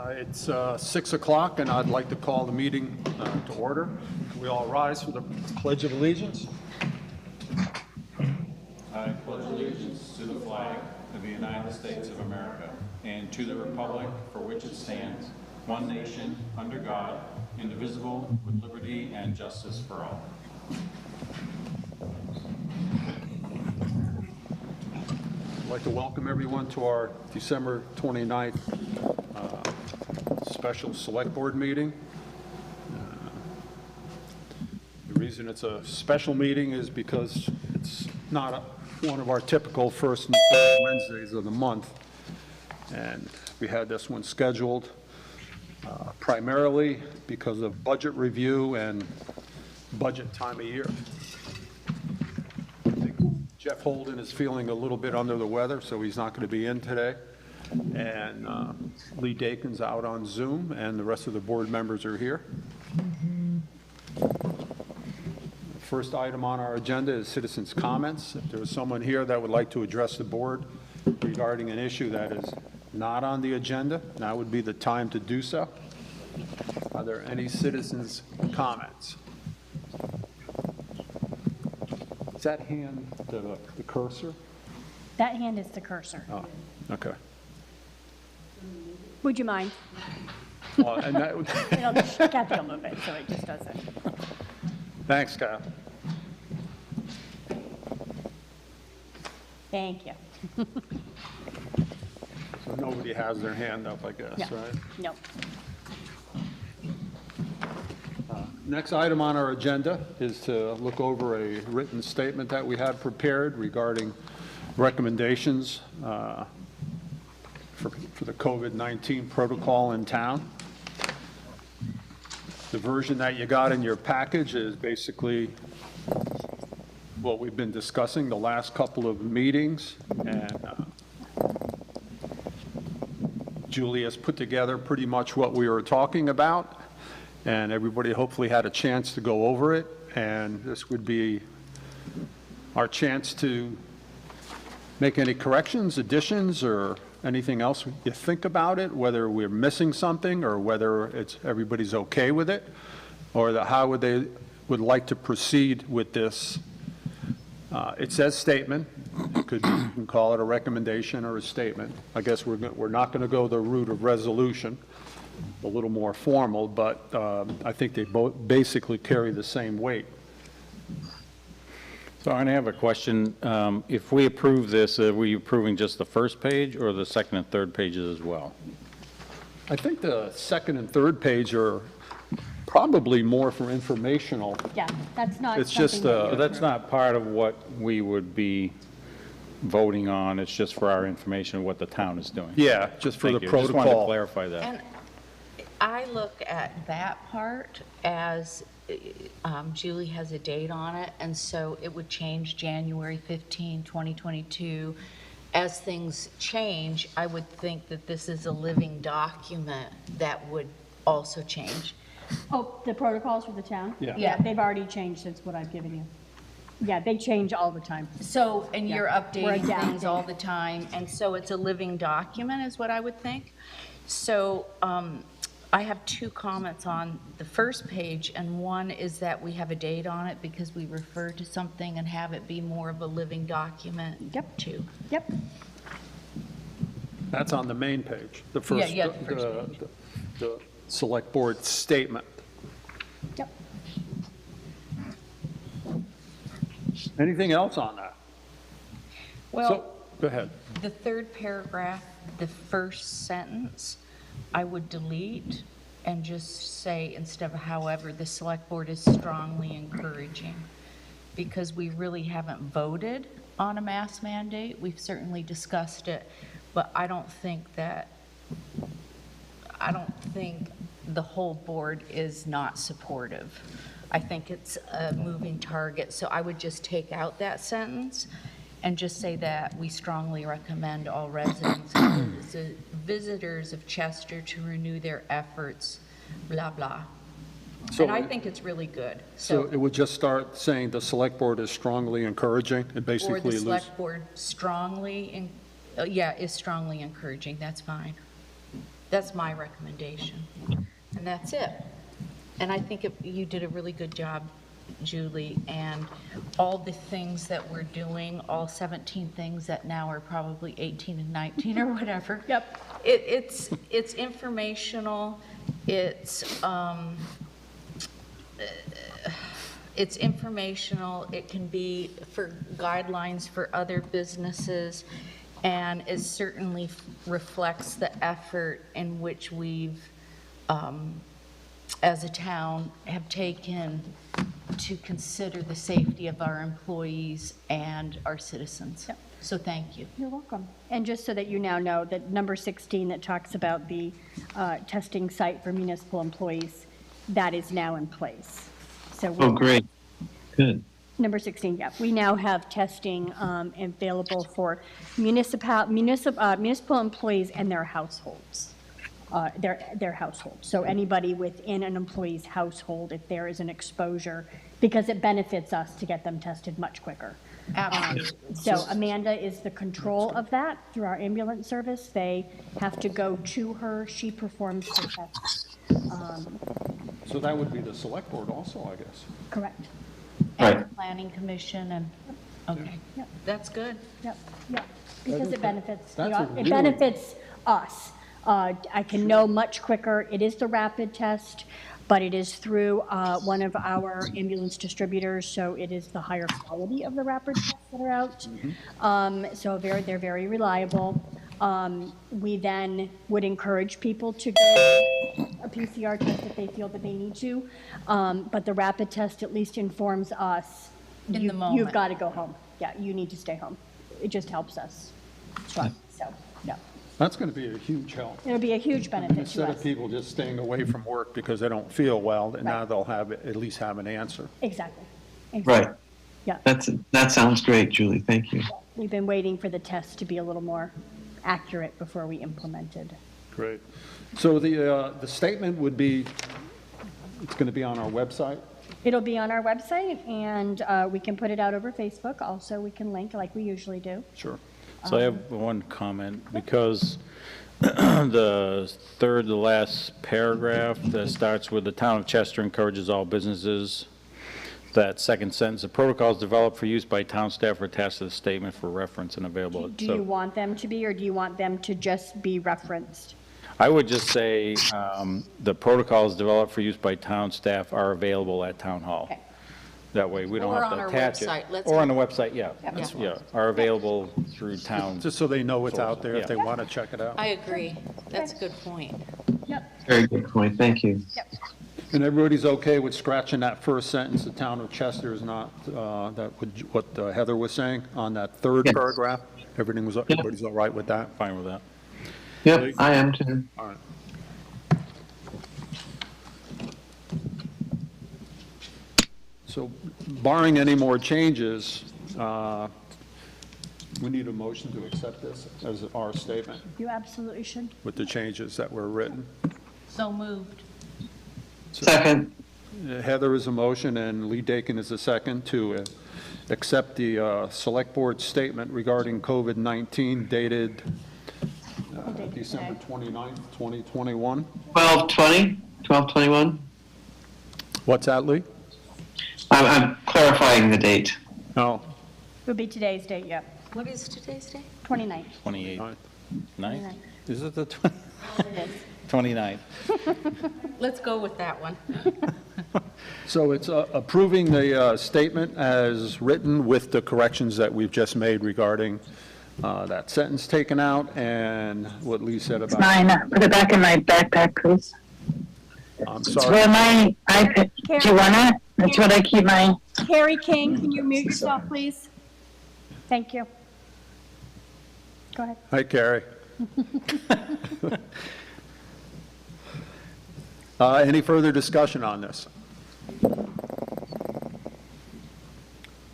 It's 6 o'clock, and I'd like to call the meeting to order. Can we all rise for the Pledge of Allegiance? I pledge allegiance to the flag of the United States of America and to the republic for which it stands, one nation, under God, indivisible, with liberty and justice for all. I'd like to welcome everyone to our December 29th special Select Board meeting. The reason it's a special meeting is because it's not one of our typical first and third Wednesdays of the month. And we had this one scheduled primarily because of budget review and budget time of year. I think Jeff Holden is feeling a little bit under the weather, so he's not going to be in today. And Lee Dakin's out on Zoom, and the rest of the board members are here. The first item on our agenda is citizens' comments. If there is someone here that would like to address the board regarding an issue that is not on the agenda, now would be the time to do so. Are there any citizens' comments? Is that hand the cursor? That hand is the cursor. Oh, okay. Would you mind? Well, and that, Kathy will move it so it just doesn't. thanks, Kyle. Thank you. So nobody has their hand up, I guess, No. right? No. Next item on our agenda is to look over a written statement that we had prepared regarding recommendations for the COVID-19 protocol in town. The version that you got in your package is basically what we've been discussing the last couple of meetings, and Julie has put together pretty much what we were talking about, and everybody hopefully had a chance to go over it, and this would be our chance to make any corrections, additions, or anything else you think about it, whether we're missing something or whether everybody's okay with it, or how they would like to proceed with this. It says statement. You can call it a recommendation or a statement. I guess we're not going to go the route of resolution, a little more formal, but I think they both basically carry the same weight. So I have a question. If we approve this, are we approving just the first page or the second and third pages as well? I think the second and third page are probably more for informational. Yeah, that's not. It's just, something So that's not part of what we would be voting on. It's just for our information, what the town is doing. Yeah, just for the Thank you. Just wanted to protocol. clarify that. And I look at that part as Julie has a date on it, and so it would change January 15, 2022. As things change, I would think that this is a living document that would also change. Oh, the protocols for the town? Yeah. Yeah, they've already changed since what I've given you. Yeah, they change all the time. So, and you're We're updating things adapting. all the time, and so it's a living document is what I would think. So I have two comments on the first page, and one is that we have a date on it because we refer to something and have it be more of a living document. Yep. Too. Yep. That's on the main page, the first, Yeah, the first the select board statement. Yep. Anything else on that? Well, So, go ahead. the third paragraph, the first sentence, I would delete and just say, instead of however, the select board is strongly encouraging, because we really haven't voted on a mask mandate. We've certainly discussed it, but I don't think the whole board is not supportive. I think it's a moving target, so I would just take out that sentence and just say that we strongly recommend all residents and visitors of Chester to renew their efforts, blah, blah. So And I think it's really good. So it would just start saying the select board is strongly encouraging and Or basically the lose. select board strongly, is strongly encouraging, that's fine. That's my recommendation. And that's it. And I think you did a really good job, Julie, and all the things that we're doing, all 17 things that now are probably 18 and 19 or whatever. Yep. It's informational, it's informational, it can be for guidelines for other businesses, and it certainly reflects the effort in which we've, as a town, have taken to consider the safety of our employees and our citizens. Yep. So thank you. You're welcome. And just so that you now know, that number 16 that talks about the testing site for municipal employees, that is now in place. So Oh, great. Good. Number 16, yeah. We now have testing available for municipal employees and their households. Their household. So anybody within an employee's household, if there is an exposure, because it benefits us to get them tested much quicker. Absolutely. So Amanda is the control of that through our ambulance service. They have to go to her. She performs the test. So that would be the select board also, I guess. Correct. And Right. the planning commission and, okay, Yep. that's good. Yep, yep. Because it benefits, That's a it really- benefits us. I can know much quicker. It is the rapid test, but it is through one of our ambulance distributors, so it is the higher quality of the rapid tests that are out. So they're very reliable. We then would encourage people to get a PCR test if they feel that they need to. But the rapid test at least informs us. In the You've moment. got to go home. Yeah, you need to stay home. It just helps us. So, yeah. That's going to be a huge help. It'll be a huge benefit to Instead of us. people just staying away from work because they don't feel well, now Right. they'll have, at least have an answer. Exactly. Right. Yeah. That sounds great, Julie. Thank you. We've been waiting for the test to be a little more accurate before we implemented. Great. So the statement would be, it's going to be on our website? It'll be on our website, and we can put it out over Facebook. Also, we can link like we usually do. Sure. So I have one comment, because the third to last paragraph that starts with, "The town of Chester encourages all businesses," that second sentence, "The protocols developed for use by town staff are attached to the statement for reference and available." Do So you want them to be, or do you want them to just be referenced? I would just say, "The protocols developed for use by town staff are available at town hall." Okay. That way, we don't Or have on to our attach it. website. Let's Or on the have- website, yeah. Yep. Yeah, are available through town. Just so they know it's out there if they Yeah. want to check it out. I agree. That's a good point. Yep, Very good point. Thank you. yep. And everybody's okay with scratching that first sentence, "The town of Chester is not," what Heather was saying on that third Yes. paragraph? Everybody's all right with that? Fine with that. Yep, I am too. All right. So barring any more changes, we need a motion to accept this as our statement You absolutely should. with the changes that were written. So moved. Second. Heather is a motion and Lee Dakin is a second to accept the Select Board statement regarding COVID-19 dated December 29th, 2021. 12:20, 12:21. What's that, Lee? I'm clarifying the date. Oh, It would be today's date, yep. What is today's date? 29th. 28th, all right. 9th? Is it the It is. 29th? Let's go with that one. So it's approving the statement as written with the corrections that we've just made regarding that sentence taken out and what Lee said about. Mine, put it back in my backpack, please. I'm It's sorry. where my iPad, do you want it? That's what I keep my, Carrie King, can you mute yourself, please? Thank you. Go ahead. Hi, Carrie. Any further discussion on this?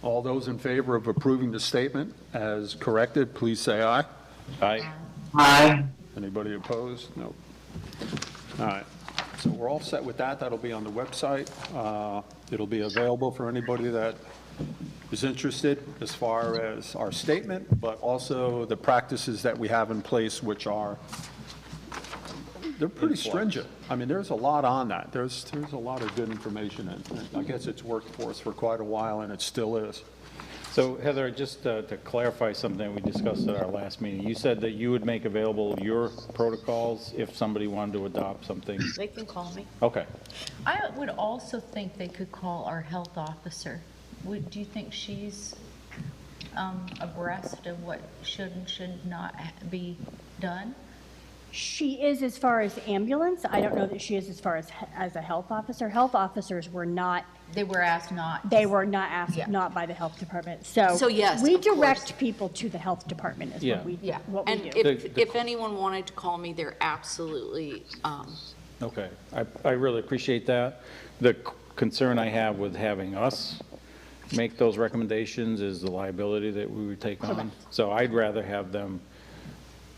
All those in favor of approving the statement as corrected, please say aye. Aye. Aye. Anybody opposed? No. All right, so we're all set with that. That'll be on the website. It'll be available for anybody that is interested as far as our statement, but also the practices that we have in place, which are They're pretty influx. stringent. I mean, there's a lot on that. There's a lot of good information, and I guess it's worked for us for quite a while, and it still is. So Heather, just to clarify something we discussed at our last meeting, you said that you would make available your protocols if somebody wanted to adopt something. They can call me. Okay. I would also think they could call our health officer. Do you think she's abreast of what should and should not be done? She is as far as ambulance. I don't know that she is as far as a health officer. Health officers were not, They were asked not. they were not asked, Yeah. not by the health department. So So yes, we of course. direct people to the health department is Yeah. what we, Yeah, what we and do. if anyone wanted to call me, they're absolutely, Okay, I really appreciate that. The concern I have with having us make those recommendations is the liability that we would take on. So I'd rather have them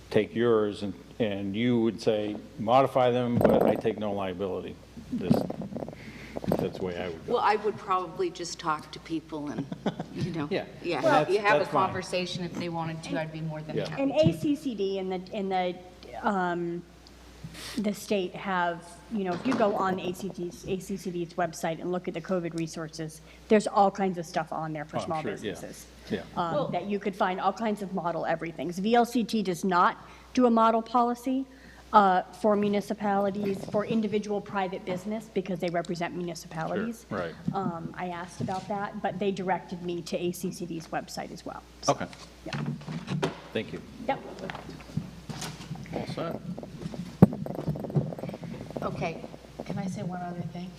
take yours and you would say, modify them, but I take no liability. That's the way I would go. well, I would probably just talk to people and, you know. Yeah. Yeah. Well, You have a that's fine. conversation if they wanted to, I'd be more than Yeah. happy. And ACCD and the state have, you know, if you go on ACCD's website and look at the COVID resources, there's all kinds of stuff on there for Oh, small sure, yeah. businesses. Yeah. That you could find all kinds of model everythings. VLCT does not do a model policy for municipalities, for individual private business, because they represent municipalities. right. I asked about that, but they directed me to ACCD's website as well. Okay, Yeah. thank you. Yep. All set? Okay, can I say one other thing?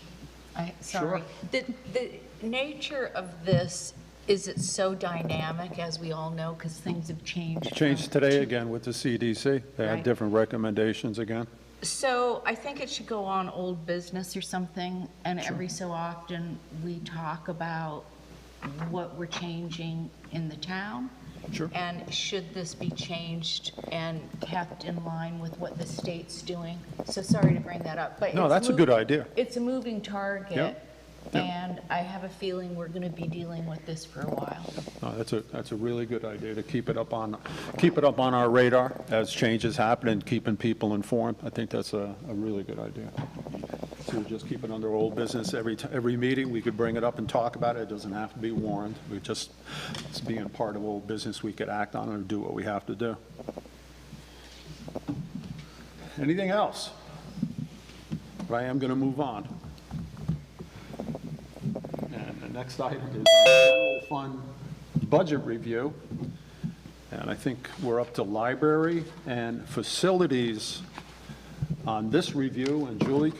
Sorry. The nature of this is it's so dynamic, as we all know, because things have changed. Changed today again with the CDC. They had Right. different recommendations again. So I think it should go on old business or something, and every so often, we talk about what we're changing in the town. Sure. And should this be changed and kept in line with what the state's doing? So sorry to bring that up, but. No, it's that's a good idea. It's a moving target, Yeah. and I have a feeling we're going to be dealing with this for a while. No, that's a really good idea to keep it up on our radar as changes happen and keeping people informed. I think that's a really good idea. So we just keep it under old business. Every meeting, we could bring it up and talk about it. It doesn't have to be warned. It's being part of old business, we could act on it and do what we have to do. Anything else? But I am going to move on. And the next item is our general fund budget review. And I think we're up to library and facilities on this review. And Julie,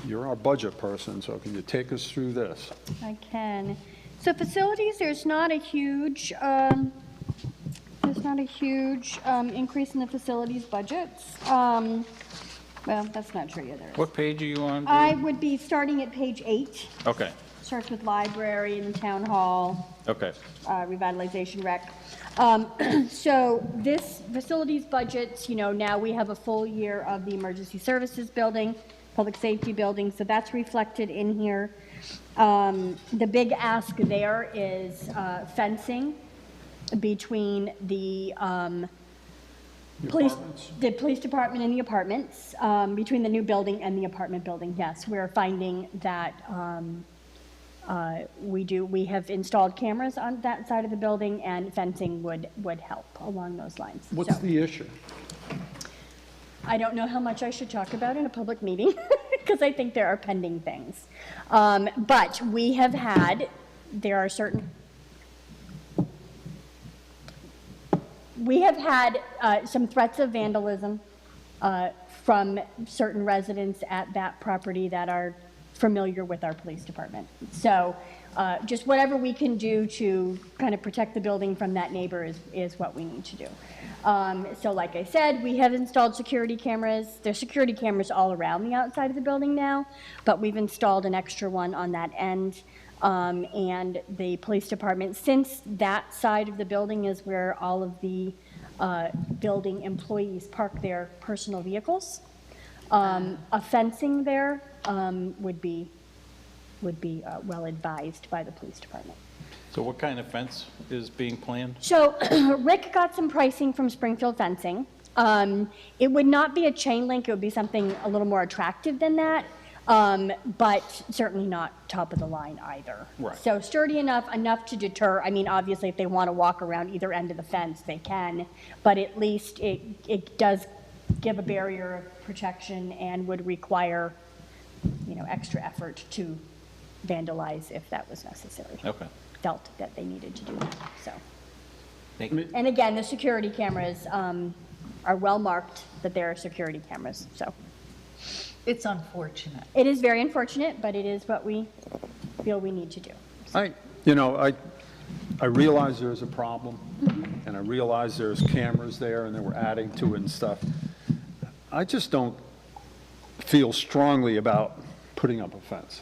you're our budget person, so can you take us through this? I can. So facilities, there's not a huge increase in the facilities budgets. Well, that's not true either. What page are you on? I would be starting at page 8. Okay, Starts with library and town hall, okay. revitalization rec. So this facilities budgets, you know, now we have a full year of the emergency services building, public safety building, so that's reflected in here. The big ask there is fencing between the police department and the apartments, between the new building and the apartment building. Yes, we're finding that we have installed cameras on that side of the building, and fencing would help along those lines. What's So, the issue? I don't know how much I should talk about in a public meeting, because I think there are pending things. But we have had, we have had some threats of vandalism from certain residents at that property that are familiar with our police department. So just whatever we can do to kind of protect the building from that neighbor is what we need to do. So like I said, we have installed security cameras. There's security cameras all around the outside of the building now, but we've installed an extra one on that end. And the police department, since that side of the building is where all of the building employees park their personal vehicles, a fencing there would be well advised by the police department. So what kind of fence is being planned? So Rick got some pricing from Springfield Fencing, It would not be a chain link, it would be something a little more attractive than that, but certainly not top of the line either. Right. So sturdy enough to deter, I mean, obviously, if they want to walk around either end of the fence, they can, but at least it does give a barrier of protection and would require, extra effort to vandalize if that was necessary. Okay. Felt that they needed to do that, so. Thank you. And again, the security cameras are well marked that they're security cameras, so. It's unfortunate. It is very unfortunate, but it is what we feel we need to do. I realize there's a problem, and I realize there's cameras there, and they were adding to it and stuff. I just don't feel strongly about putting up a fence,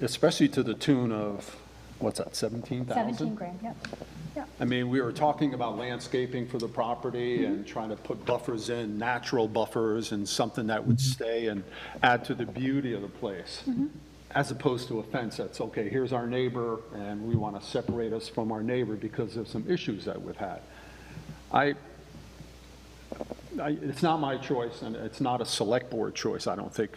especially to the tune of, what's that, 17,000? 17 grand, yeah. I mean, we were talking about landscaping for the property and trying to put buffers in, natural buffers, and something that would stay and add to the beauty of the place, as opposed to a fence that's, okay, here's our neighbor, and we want to separate us from our neighbor because of some issues that we've had. It's not my choice, and it's not a select board choice, I don't think,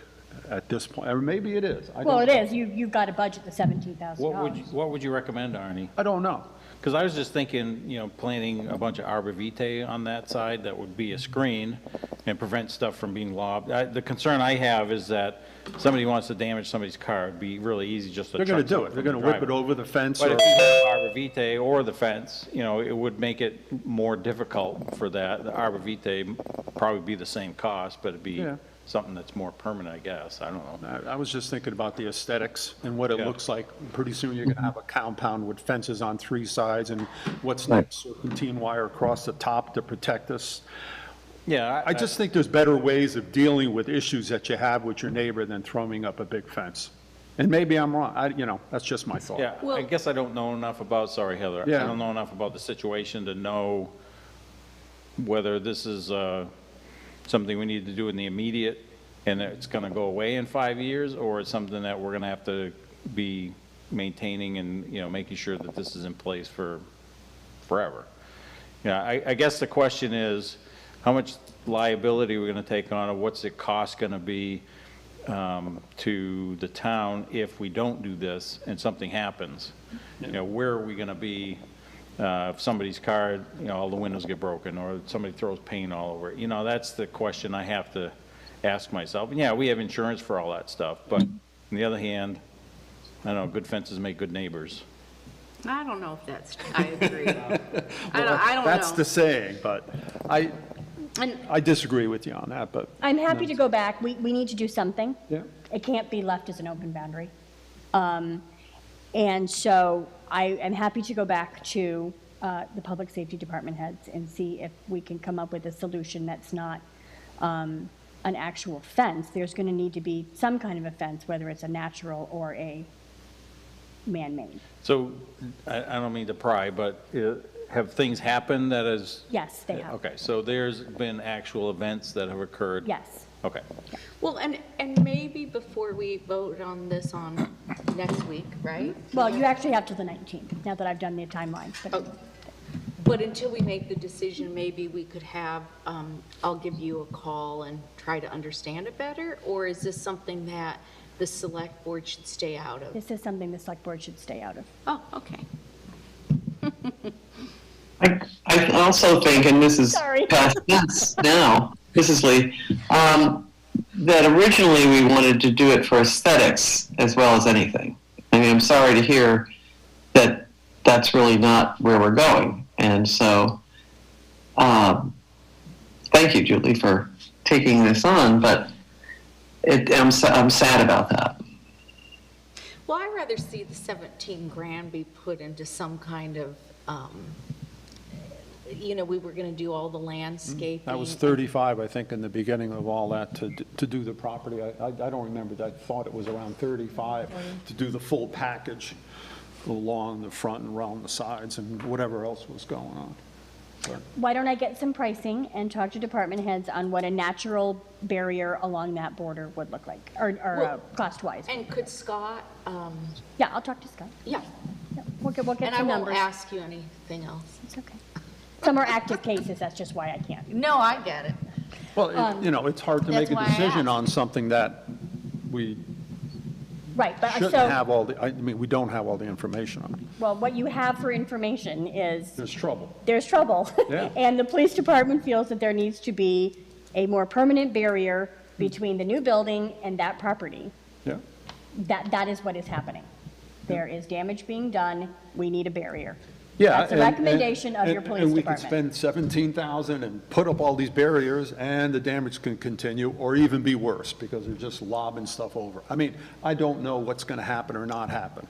at this point. Or maybe it is. I Well, don't it know. is, you've got to budget the $17,000. What would you recommend, Arnie? I don't know. Because I was just thinking, planting a bunch of arbor vitae on that side that would be a screen and prevent stuff from being lobbed. The concern I have is that somebody wants to damage somebody's car, it'd be really easy just to They're going to chuck do something it. They're from going the to whip it driveway. over the fence But or... if you have arbor vitae or the fence, it would make it more difficult for that. The arbor vitae probably be the same cost, but it'd be Yeah. something that's more permanent, I guess. I don't know. I was just thinking about the aesthetics and what it Yeah. looks like. Pretty soon you're going to have a compound with fences on 3 sides, and what's next, serpentine wire across the top to protect us. Yeah, I just think there's better ways of dealing with issues that you have with your neighbor than throwing up a big fence. And maybe I'm wrong, that's just my thought. Yeah, I guess I don't know enough about, sorry, Heather. Yeah. I don't know enough about the situation to know whether this is something we need to do in the immediate and it's going to go away in 5 years, or it's something that we're going to have to be maintaining and, making sure that this is in place for forever. Yeah, I guess the question is, how much liability are we going to take on, or what's the cost going to be to the town if we don't do this and something happens? Where are we going to be if somebody's car, all the windows get broken, or somebody throws paint all over it? That's the question I have to ask myself. And yeah, we have insurance for all that stuff, but on the other hand, I don't know, good fences make good neighbors. I don't know if I agree. I don't That's know. the saying, but And I disagree with you on that, but, I'm happy to go back, we need to do something. yeah. It can't be left as an open boundary. And so I am happy to go back to the public safety department heads and see if we can come up with a solution that's not an actual fence. There's going to need to be some kind of a fence, whether it's a natural or a man-made. So, I don't mean to pry, but have things happened that has? Yes, they have. Okay, so there's been actual events that have occurred? Yes. Okay. well, and maybe before we vote on this on next week, right? Well, you actually have till the 19th, now that I've done the timeline. But But until we make the decision, maybe we could have, I'll give you a call and try to understand it better? Or is this something that the select board should stay out of? this is something the select board should stay out of. Oh, okay. I also think, and this is Sorry. past tense now, Mrs. Lee, that originally we wanted to do it for aesthetics as well as anything. I mean, I'm sorry to hear that that's really not where we're going. And so, thank you, Julie, for taking this on, but I'm sad about that. Well, I'd rather see the 17 grand be put into some kind of, we were going to do all the landscaping. That was 35, I think, in the beginning of all that to do the property. I don't remember, I thought it was around 35 to do the full package along the front and around the sides and whatever else was going on. But Why don't I get some pricing and talk to department heads on what a natural barrier along that border would look like, or Well, cost-wise? And could Scott, Yeah, I'll talk to Scott. yeah, Yeah, we'll get and I some won't numbers. ask you anything else. It's okay. Some are active cases, that's just why I can't. No, I get it. Well, it's hard to make That's a why I decision asked. on something that we Right, but shouldn't so, have we don't have all the information on. well, what you have for information is There's trouble. there's trouble. Yeah. And the police department feels that there needs to be a more permanent barrier between the new building and that property. Yeah. That is what is happening. There is damage being done, we need a barrier. Yeah. That's a recommendation of your police And we could department. spend $17,000 and put up all these barriers, and the damage can continue, or even be worse, because they're just lobbing stuff over. I mean, I don't know what's going to happen or not happen,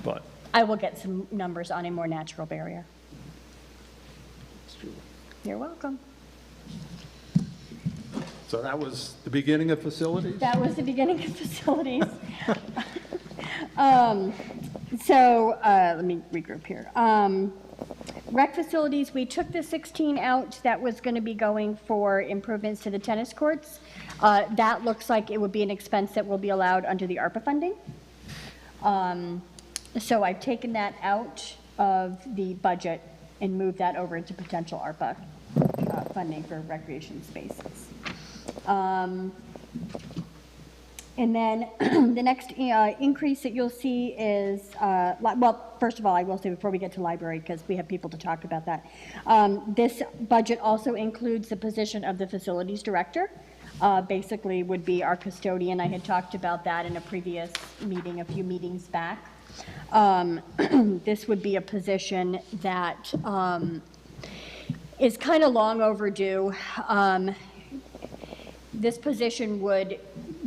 but I will get some numbers on a more natural barrier. You're welcome. so that was the beginning of facilities? That was the beginning of facilities. Let me regroup here. Rec facilities, we took the 16 out that was going to be going for improvements to the tennis courts. That looks like it would be an expense that will be allowed under the ARPA funding. So I've taken that out of the budget and moved that over into potential ARPA funding for recreation spaces. And then the next increase that you'll see is, well, first of all, I will say before we get to library, because we have people to talk about that, this budget also includes the position of the facilities director. Basically would be our custodian. I had talked about that in a previous meeting, a few meetings back. This would be a position that is kind of long overdue. This position would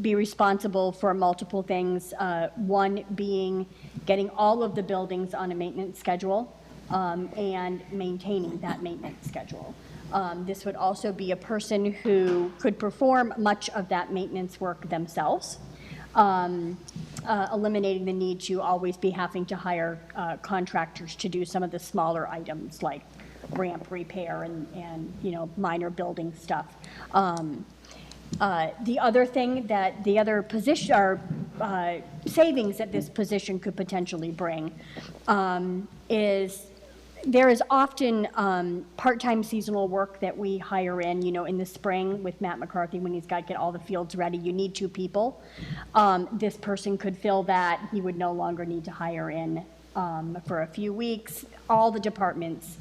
be responsible for multiple things, one being getting all of the buildings on a maintenance schedule and maintaining that maintenance schedule. This would also be a person who could perform much of that maintenance work themselves, eliminating the need to always be having to hire contractors to do some of the smaller items like ramp repair and minor building stuff. The other thing that the other position or savings that this position could potentially bring is there is often part-time seasonal work that we hire in the spring with Matt McCarthy when he's got to get all the fields ready. You need 2 people. This person could fill that. He would no longer need to hire in for a few weeks. All the departments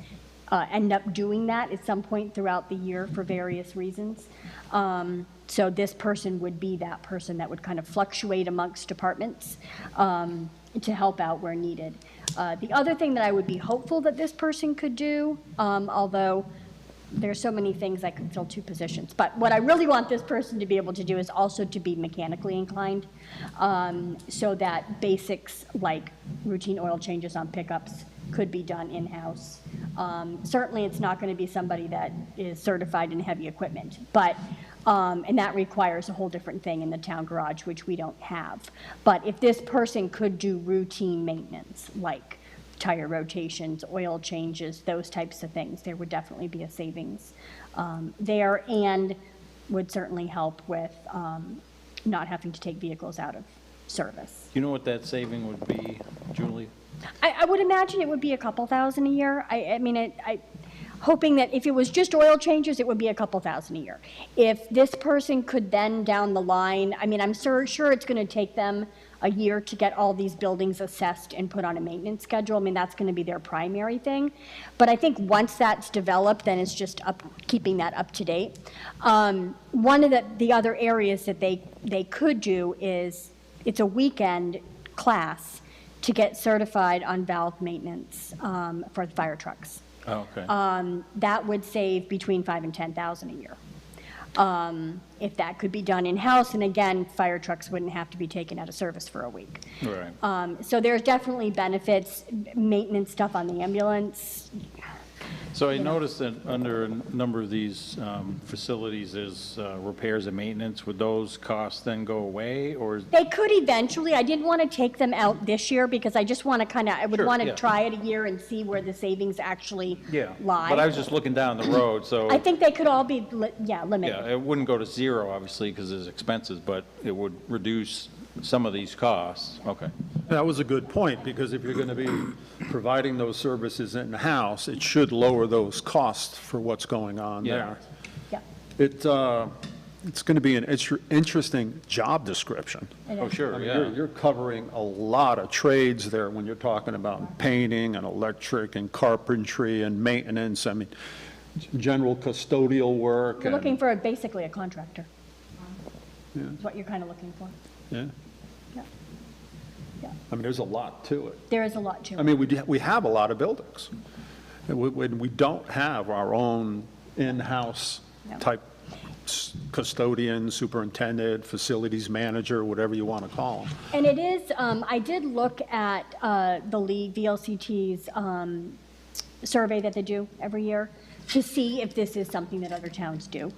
end up doing that at some point throughout the year for various reasons. So this person would be that person that would kind of fluctuate amongst departments to help out where needed. The other thing that I would be hopeful that this person could do, although there's so many things I could fill 2 positions, but what I really want this person to be able to do is also to be mechanically inclined, so that basics like routine oil changes on pickups could be done in-house. Certainly it's not going to be somebody that is certified in heavy equipment, but and that requires a whole different thing in the town garage, which we don't have. But if this person could do routine maintenance, like tire rotations, oil changes, those types of things, there would definitely be a savings there, and would certainly help with not having to take vehicles out of service. You know what that saving would be, Julie? I would imagine it would be a couple thousand a year. I mean, hoping that if it was just oil changes, it would be a couple thousand a year. If this person could then down the line, I mean, I'm sure it's going to take them a year to get all these buildings assessed and put on a maintenance schedule. I mean, that's going to be their primary thing. But I think once that's developed, then it's just keeping that up to date. One of the other areas that they could do is, it's a weekend class to get certified on valve maintenance for the fire trucks. Oh, okay. That would save between $5,000 and $10,000 a year. If that could be done in-house, and again, fire trucks wouldn't have to be taken out of service for a week. Right. So there's definitely benefits, maintenance stuff on the ambulance. So I noticed that under a number of these facilities is repairs and maintenance. Would those costs then go away, or? They could eventually. I didn't want to take them out this year because I just want to I would Sure, want to yeah. try it a year and see where the savings actually Yeah, lie. but I was just looking down the road, so. I think they could all be, limited. Yeah, it wouldn't go to 0, obviously, because there's expenses, but it would reduce some of these costs. Okay. That was a good point, because if you're going to be providing those services in-house, it should lower those costs for what's going on Yeah. there. Yeah. It's going to be an interesting job description. It Oh, is. sure, I mean, yeah. you're covering a lot of trades there when you're talking about painting and electric and carpentry and maintenance. I mean, general custodial work. You're looking and- for basically a contractor. Yeah. Is what you're kind of looking for. Yeah. Yeah. Yeah. I mean, there's a lot to it. There is a lot to I it. mean, we have a lot of buildings. And we don't have our own in-house No. type custodian, superintendent, facilities manager, whatever you want to call them. And it is, I did look at the league, VLCT's survey that they do every year to see if this is something that other towns do.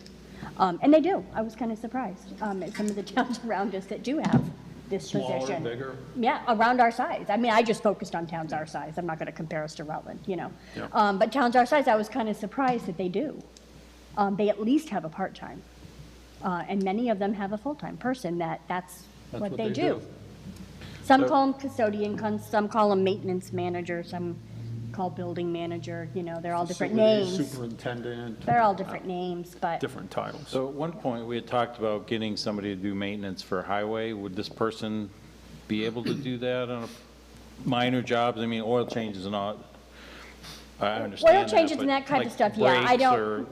And they do. I was kind of surprised at some of the towns around us that do have this Smaller, position. bigger? Yeah, around our size. I mean, I just focused on towns our size. I'm not going to compare us to Rutland, you know. Yeah. But towns our size, I was kind of surprised that they do. They at least have a part-time. And many of them have a full-time person that's what they do. Some call them custodian, some call them maintenance manager, some call building manager, you know, they're all different Facilities names. Superintendent. They're all different names, but Different titles. So at one point, we had talked about getting somebody to do maintenance for highway. Would this person be able to do that on minor jobs? I mean, oil changes and all, I understand oil that, changes but and that kind of like stuff, yeah, I brakes don't, or-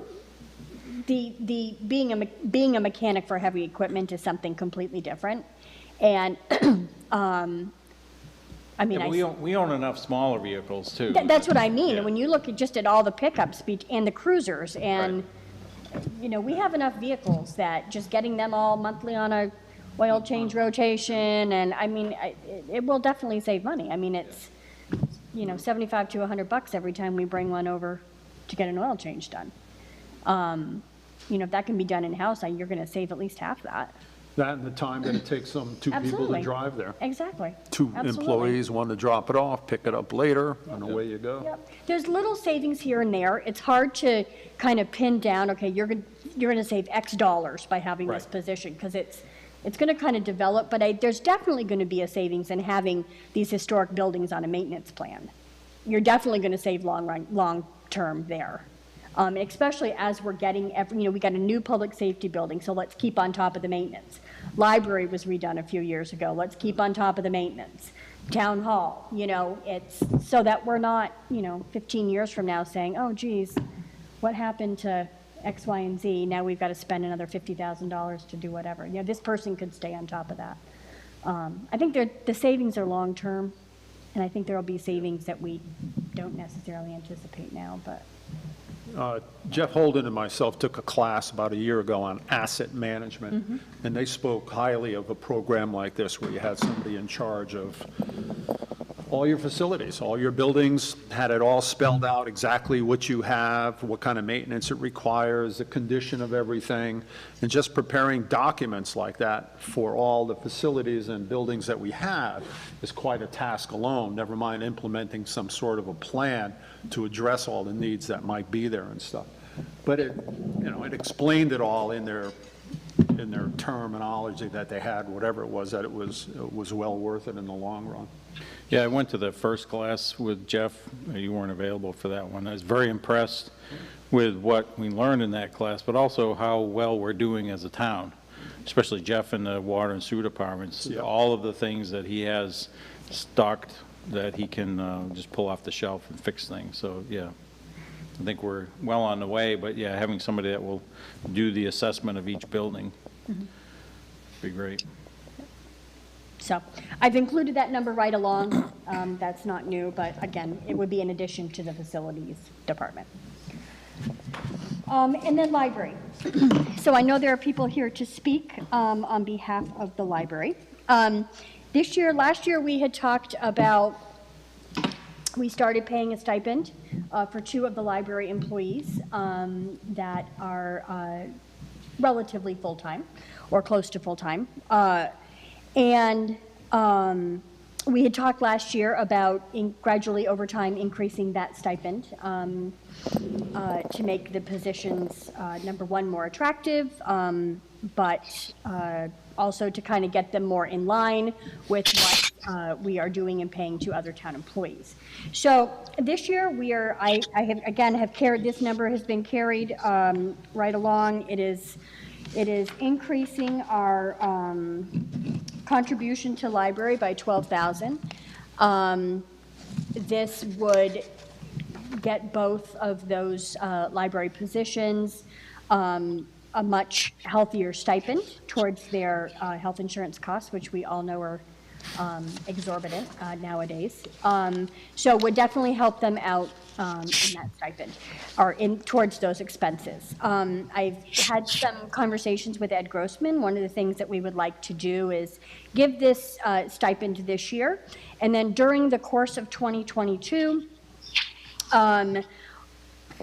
being a mechanic for heavy equipment is something completely different. And, I mean, Yeah, but we own enough smaller vehicles, too. That's what I mean. Yeah. When you look at just at all the pickups and the cruisers, and, you know, we have enough vehicles that just getting them all monthly on a oil change rotation, and I mean, it will definitely save money. I mean, it's, you know, 75 to $100 every time we bring one over to get an oil change done. You know, if that can be done in-house, you're going to save at least half that. That and the time that it takes two people Absolutely. to drive there. Exactly. Two Absolutely. employees, one to drop it off, pick it up later, and away you go. Yep. There's little savings here and there. It's hard to kind of pin down, okay, you're going to save X dollars by having this Right. position, because it's going to kind of develop, but there's definitely going to be a savings in having these historic buildings on a maintenance plan. You're definitely going to save long term there. Especially as we're getting, you know, we got a new public safety building, so let's keep on top of the maintenance. Library was redone a few years ago, let's keep on top of the maintenance. Town hall, you know, it's so that we're not, you know, 15 years from now saying, oh geez, what happened to X, Y, and Z? Now we've got to spend another $50,000 to do whatever. You know, this person could stay on top of that. I think the savings are long-term, and I think there'll be savings that we don't necessarily anticipate now, but. Jeff Holden and myself took a class about a year ago on asset management, and they spoke highly of a program like this where you had somebody in charge of all your facilities, all your buildings, had it all spelled out exactly what you have, what kind of maintenance it requires, the condition of everything, and just preparing documents like that for all the facilities and buildings that we have is quite a task alone, never mind implementing some sort of a plan to address all the needs that might be there and stuff. But it, you know, it explained it all in their terminology that they had, whatever it was, that it was well worth it in the long run. Yeah, I went to the first class with Jeff. You weren't available for that one. I was very impressed with what we learned in that class, but also how well we're doing as a town, especially Jeff in the water and sewer departments. Yeah. All of the things that he has stocked that he can just pull off the shelf and fix things. So, yeah, I think we're well on the way, but yeah, having somebody that will do the assessment of each building would be great. So I've included that number right along. That's not new, but again, it would be in addition to the facilities department. And then library. So I know there are people here to speak on behalf of the library. Last year we had talked about, we started paying a stipend for 2 of the library employees that are relatively full-time or close to full-time. And we had talked last year about gradually over time increasing that stipend to make the positions, number one, more attractive, but also to kind of get them more in line with what we are doing and paying to other town employees. So this year I have carried, this number has been carried right along. It is increasing our contribution to library by $12,000. This would get both of those library positions a much healthier stipend towards their health insurance costs, which we all know are exorbitant nowadays. So it would definitely help them out in that stipend, or towards those expenses. I've had some conversations with Ed Grossman. One of the things that we would like to do is give this stipend this year, and then during the course of 2022,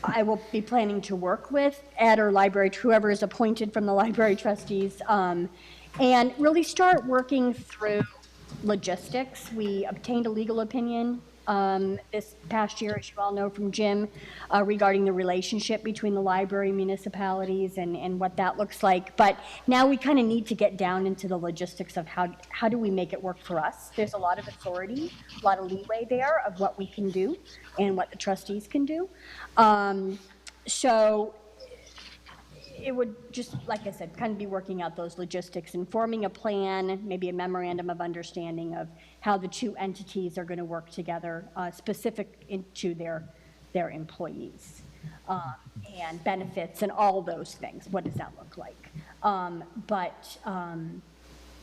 I will be planning to work with Ed or library, whoever is appointed from the library trustees, and really start working through logistics. We obtained a legal opinion this past year, as you all know, from Jim, regarding the relationship between the library, municipalities, and what that looks like. But now we kind of need to get down into the logistics of how do we make it work for us. There's a lot of authority, a lot of leeway there of what we can do and what the trustees can do. So it would just, like I said, kind of be working out those logistics and forming a plan, maybe a memorandum of understanding of how the two entities are going to work together, specific to their employees, and benefits and all those things. What does that look like? But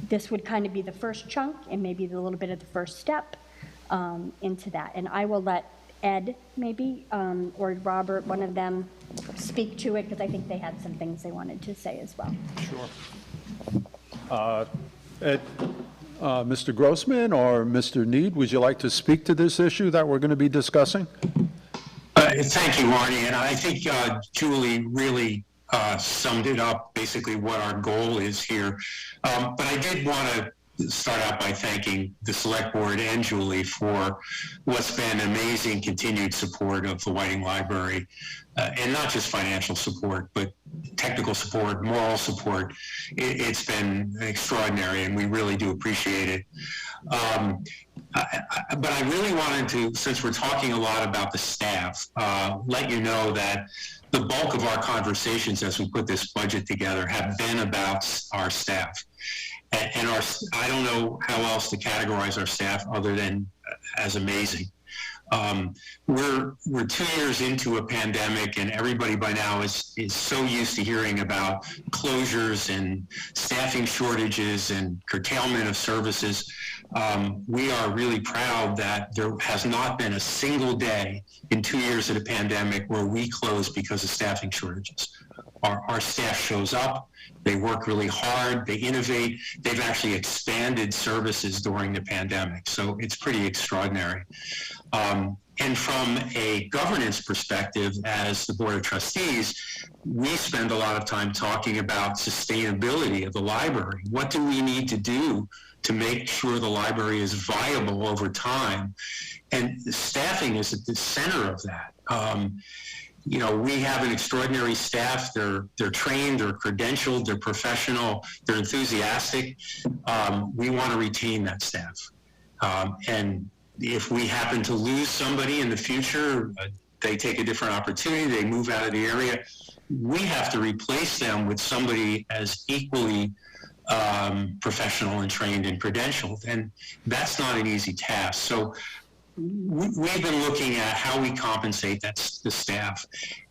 this would kind of be the first chunk and maybe a little bit of the first step into that. And I will let Ed, maybe, or Robert, one of them, speak to it, because I think they had some things they wanted to say as well. Sure. Ed, Mr. Grossman or Mr. Need, would you like to speak to this issue that we're going to be discussing? Thank you, Marty. And I think Julie really summed it up, basically what our goal is here. But I did want to start out by thanking the Select Board and Julie for what's been amazing continued support of the Whiting Library, and not just financial support, but technical support, moral support. It's been extraordinary, and we really do appreciate it. But I really wanted to, since we're talking a lot about the staff, let you know that the bulk of our conversations as we put this budget together have been about our staff. And I don't know how else to categorize our staff other than as amazing. We're 2 years into a pandemic, and everybody by now is so used to hearing about closures and staffing shortages and curtailment of services. We are really proud that there has not been a single day in 2 years of the pandemic where we closed because of staffing shortages. Our staff shows up, they work really hard, they innovate, they've actually expanded services during the pandemic. So it's pretty extraordinary. And from a governance perspective, as the Board of Trustees, we spend a lot of time talking about sustainability of the library. What do we need to do to make sure the library is viable over time? And staffing is at the center of that. You know, we have an extraordinary staff. They're trained, they're credentialed, they're professional, they're enthusiastic. We want to retain that staff. And if we happen to lose somebody in the future, they take a different opportunity, they move out of the area, we have to replace them with somebody as equally professional and trained and credentialed. And that's not an easy task. So we've been looking at how we compensate the staff.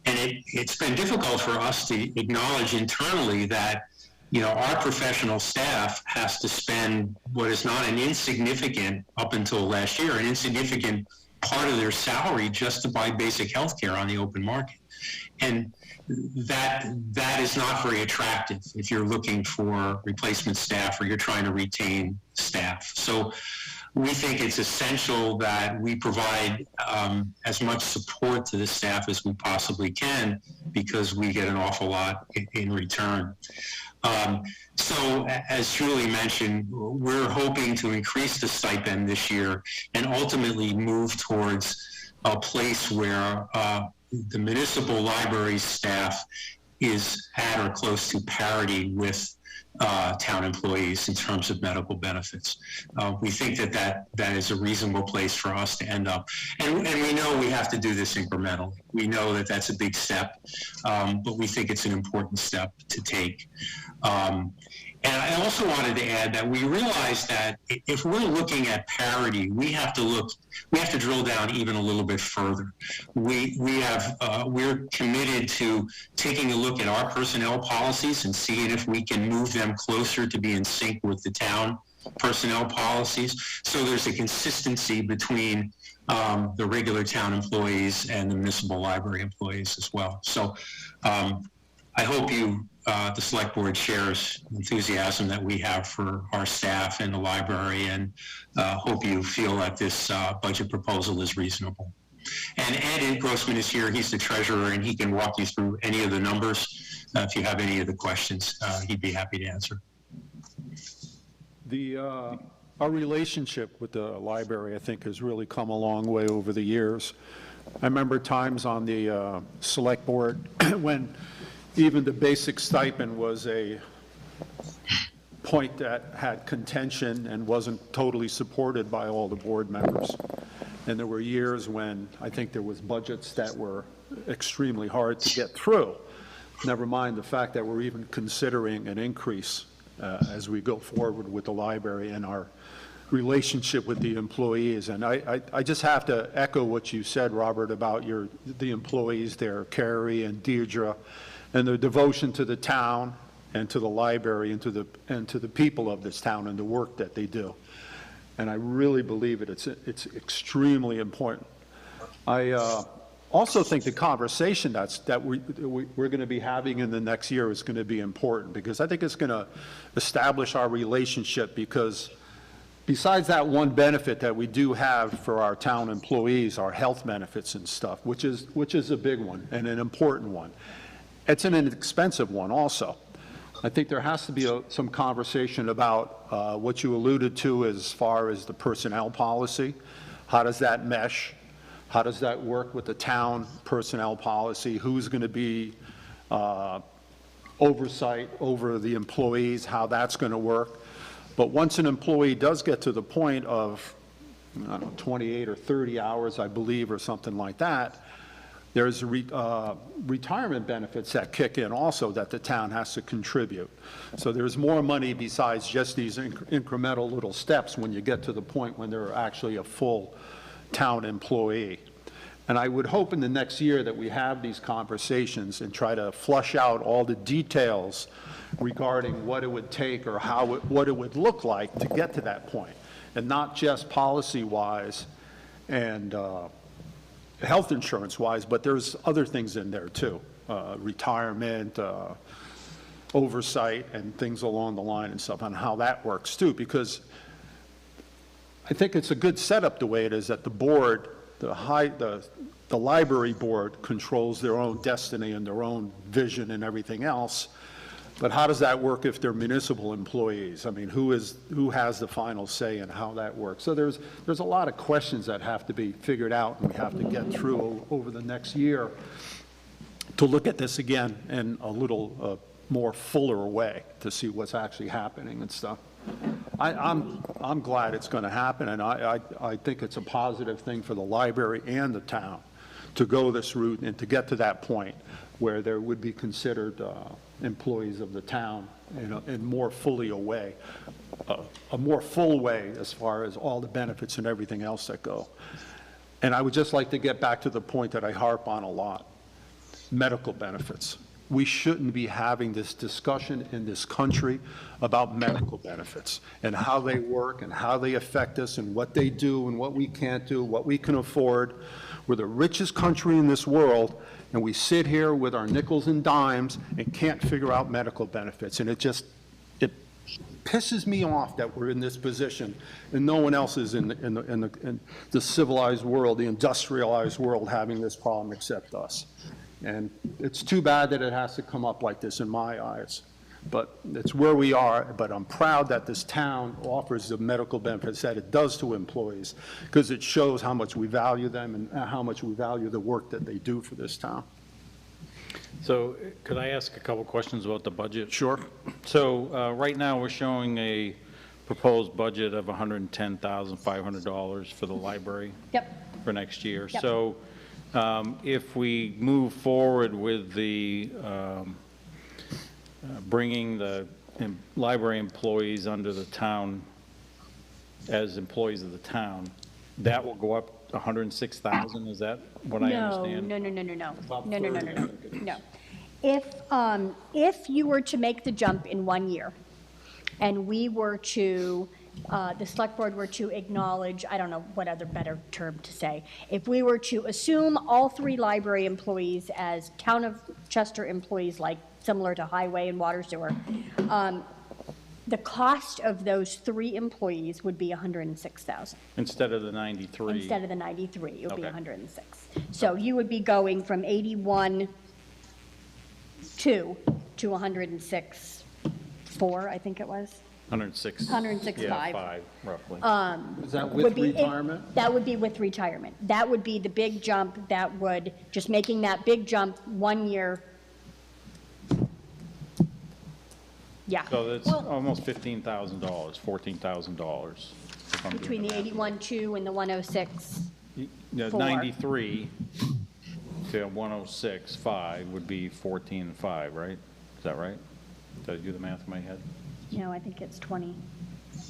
And it's been difficult for us to acknowledge internally that, you know, our professional staff has to spend what is not an insignificant, up until last year, an insignificant part of their salary just to buy basic health care on the open market. And that is not very attractive if you're looking for replacement staff or you're trying to retain staff. So we think it's essential that we provide as much support to the staff as we possibly can, because we get an awful lot in return. So as Julie mentioned, we're hoping to increase the stipend this year and ultimately move towards a place where the municipal library staff is at or close to parity with town employees in terms of medical benefits. We think that is a reasonable place for us to end up. And we know we have to do this incrementally. We know that that's a big step, but we think it's an important step to take. And I also wanted to add that we realize that if we're looking at parity, we have to drill down even a little bit further. We're committed to taking a look at our personnel policies and seeing if we can move them closer to be in sync with the town personnel policies. So there's a consistency between the regular town employees and the municipal library employees as well. So I hope the select board shares enthusiasm that we have for our staff and the library, and hope you feel that this budget proposal is reasonable. And Ed Grossman is here. He's the treasurer, and he can walk you through any of the numbers. If you have any of the questions, he'd be happy to answer. Our relationship with the library, I think, has really come a long way over the years. I remember times on the select board when even the basic stipend was a point that had contention and wasn't totally supported by all the board members. And there were years when I think there was budgets that were extremely hard to get through. Never mind the fact that we're even considering an increase as we go forward with the library and our relationship with the employees. And I just have to echo what you said, Robert, about the employees there, Carrie and Deirdre, and their devotion to the town and to the library and to the people of this town and the work that they do. And I really believe it's extremely important. I also think the conversation that we're going to be having in the next year is going to be important, because I think it's going to establish our relationship, because besides that one benefit that we do have for our town employees, our health benefits and stuff, which is a big one and an important one, it's an inexpensive one also. I think there has to be some conversation about what you alluded to as far as the personnel policy. How does that mesh? How does that work with the town personnel policy? Who's going to be oversight over the employees, how that's going to work? But once an employee does get to the point of, I don't know, 28 or 30 hours, I believe, or something like that, there's retirement benefits that kick in also that the town has to contribute. So there's more money besides just these incremental little steps when you get to the point when they're actually a full town employee. And I would hope in the next year that we have these conversations and try to flush out all the details regarding what it would take or what it would look like to get to that point, and not just policy-wise and health insurance-wise, but there's other things in there too, retirement, oversight, and things along the line and stuff, on how that works too, because I think it's a good setup the way it is, that the board, the library board controls their own destiny and their own vision and everything else. But how does that work if they're municipal employees? I mean, who has the final say in how that works? So there's a lot of questions that have to be figured out, and we have to get through over the next year to look at this again in a little more fuller way to see what's actually happening and stuff. I'm glad it's going to happen, and I think it's a positive thing for the library and the town to go this route and to get to that point where there would be considered employees of the town in more fully a way, a more full way as far as all the benefits and everything else that go. And I would just like to get back to the point that I harp on a lot, medical benefits. We shouldn't be having this discussion in this country about medical benefits and how they work and how they affect us and what they do and what we can't do, what we can afford. We're the richest country in this world, and we sit here with our nickels and dimes and can't figure out medical benefits. And it pisses me off that we're in this position and no one else is in the civilized world, the industrialized world, having this problem except us. And it's too bad that it has to come up like this in my eyes. But it's where we are, but I'm proud that this town offers the medical benefits that it does to employees, because it shows how much we value them and how much we value the work that they do for this town. So could I ask a couple questions about the budget? Sure. So right now, we're showing a proposed budget of $110,500 for the library Yep, for next year. Yep. So if we move forward with the bringing the library employees under the town as employees of the town, that will go up 106,000, is that what I no, understand? no. No. If you were to make the jump in 1 year, and we were to, the select board were to acknowledge, I don't know what other better term to say, if we were to assume all 3 library employees as town of Chester employees, like similar to highway and water sewer, the cost of those 3 employees would be 106,000. Instead of the 93? Instead of the 93, it would be Okay. 106. So you would be going from 81.2 to 106.4, I think it was. 106. 106.5. Yeah, 5, roughly. Is that Would with be- retirement? That would be with retirement. That would be the big jump that would, just making that big jump 1 year. Yeah, So that's almost $15,000, $14,000. if I'm doing between the math. 81.2 and the 106. The 4. 93 to 106.5 would be 14.5, right? Is that right? Did I do the math in my head? No, I think it's 20. So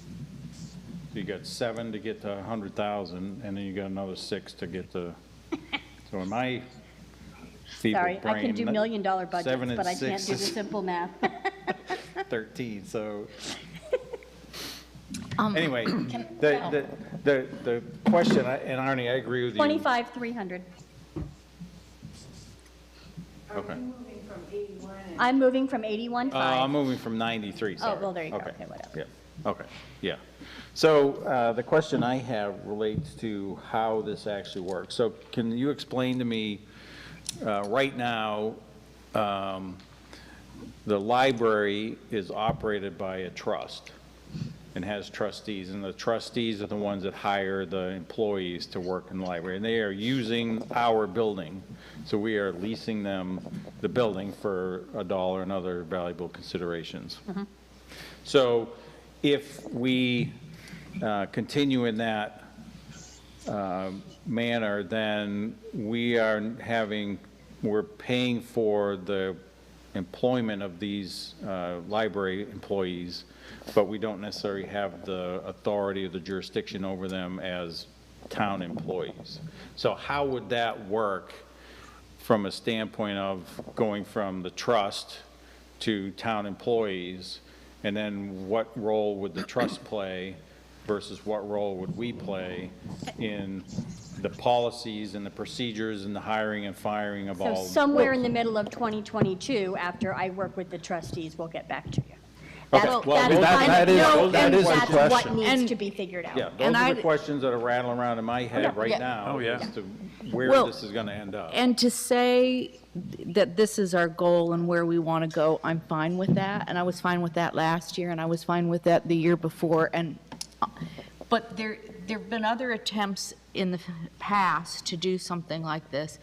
you got 7 to get to 100,000, and then you got another 6 to get to, so in my feeble Sorry, brain. I can do million-dollar budgets, 7 and but I can't 6 do the is simple math. 13, so. Um, Anyway, the question, and Arnie, I agree with you. 25,300. Okay. I'm moving from 81.5. I'm moving from 93, sorry. well, there you go. Okay. Okay, whatever. Yeah, okay, yeah. So the question I have relates to how this actually works. So can you explain to me, right now, the library is operated by a trust and has trustees, and the trustees are the ones that hire the employees to work in the library, and they are using our building, so we are leasing them the building for $1 and other valuable considerations. So if we continue in that manner, then we're paying for the employment of these library employees, but we don't necessarily have the authority or the jurisdiction over them as town employees. So how would that work from a standpoint of going from the trust to town employees? And then what role would the trust play versus what role would we play in the policies and the procedures and the hiring and firing of So all? somewhere in the middle of 2022, after I work with the trustees, we'll get back to you. Okay, That's- well, that's that- kind of- that is- no, that and is the that's question. what needs And- to be figured out. Yeah, And those are I- the questions that are rattling around in my head right Yeah. now. Oh, yeah. As to where Well, this is going to end up. And to say that this is our goal and where we want to go, I'm fine with that. And I was fine with that last year, and I was fine with that the year before. But there've been other attempts in the past to do something like this.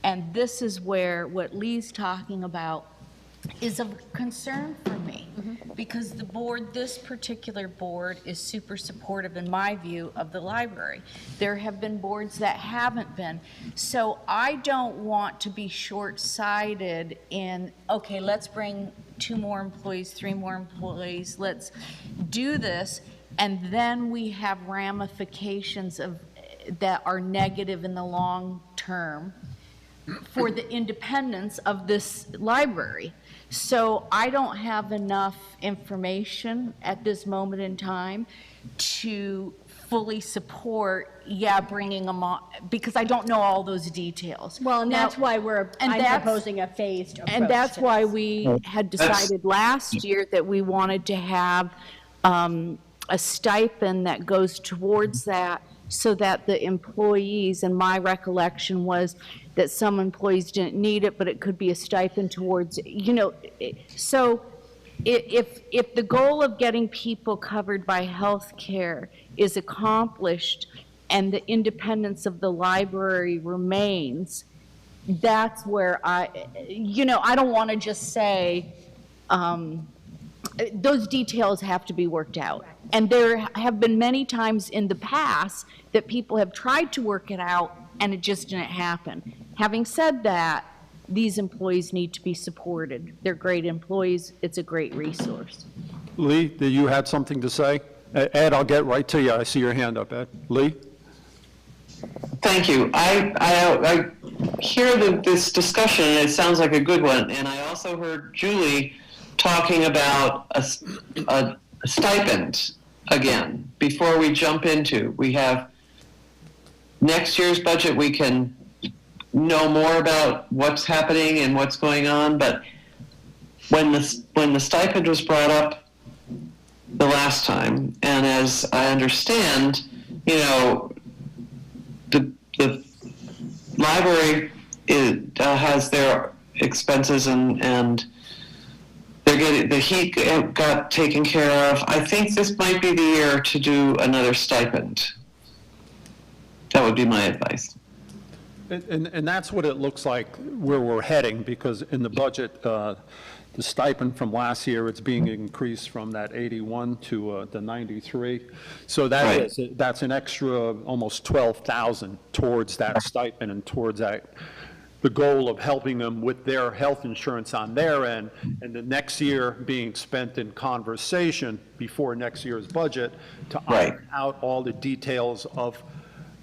And this is where what Lee's talking about is of concern for me. Because the board, this particular board, is super supportive, in my view, of the library. There have been boards that haven't been. So I don't want to be short-sighted in, okay, let's bring 2 more employees, 3 more employees, let's do this, and then we have ramifications that are negative in the long term for the independence of this library. So I don't have enough information at this moment in time to fully support, bringing them on, because I don't know all those details. Well, and that's why I'm that's- proposing a phased approach. And that's to why this. we had decided last year that we wanted to have a stipend that goes towards that, so that the employees, and my recollection was that some employees didn't need it, but it could be a stipend towards, so if the goal of getting people covered by health care is accomplished and the independence of the library remains, that's where I don't want to just say, those details have to be worked out. And there have been many times in the past that people have tried to work it out and it just didn't happen. Having said that, these employees need to be supported. They're great employees. It's a great resource. Lee, did you have something to say? Ed, I'll get right to you. I see your hand up, Ed. Lee? Thank you. I hear this discussion, and it sounds like a good one. And I also heard Julie talking about a stipend again. Before we jump into, we have next year's budget. We can know more about what's happening and what's going on. But when the stipend was brought up the last time, and as I understand, the library has their expenses and they're getting the heat got taken care of. I think this might be the year to do another stipend. That would be my advice. And that's what it looks like where we're heading, because in the budget, the stipend from last year, it's being increased from that 81 to the 93. So that's an extra almost 12,000 towards that stipend and towards that, the goal of helping them with their health insurance on their end, and the next year being spent in conversation before next year's budget to iron out all the details of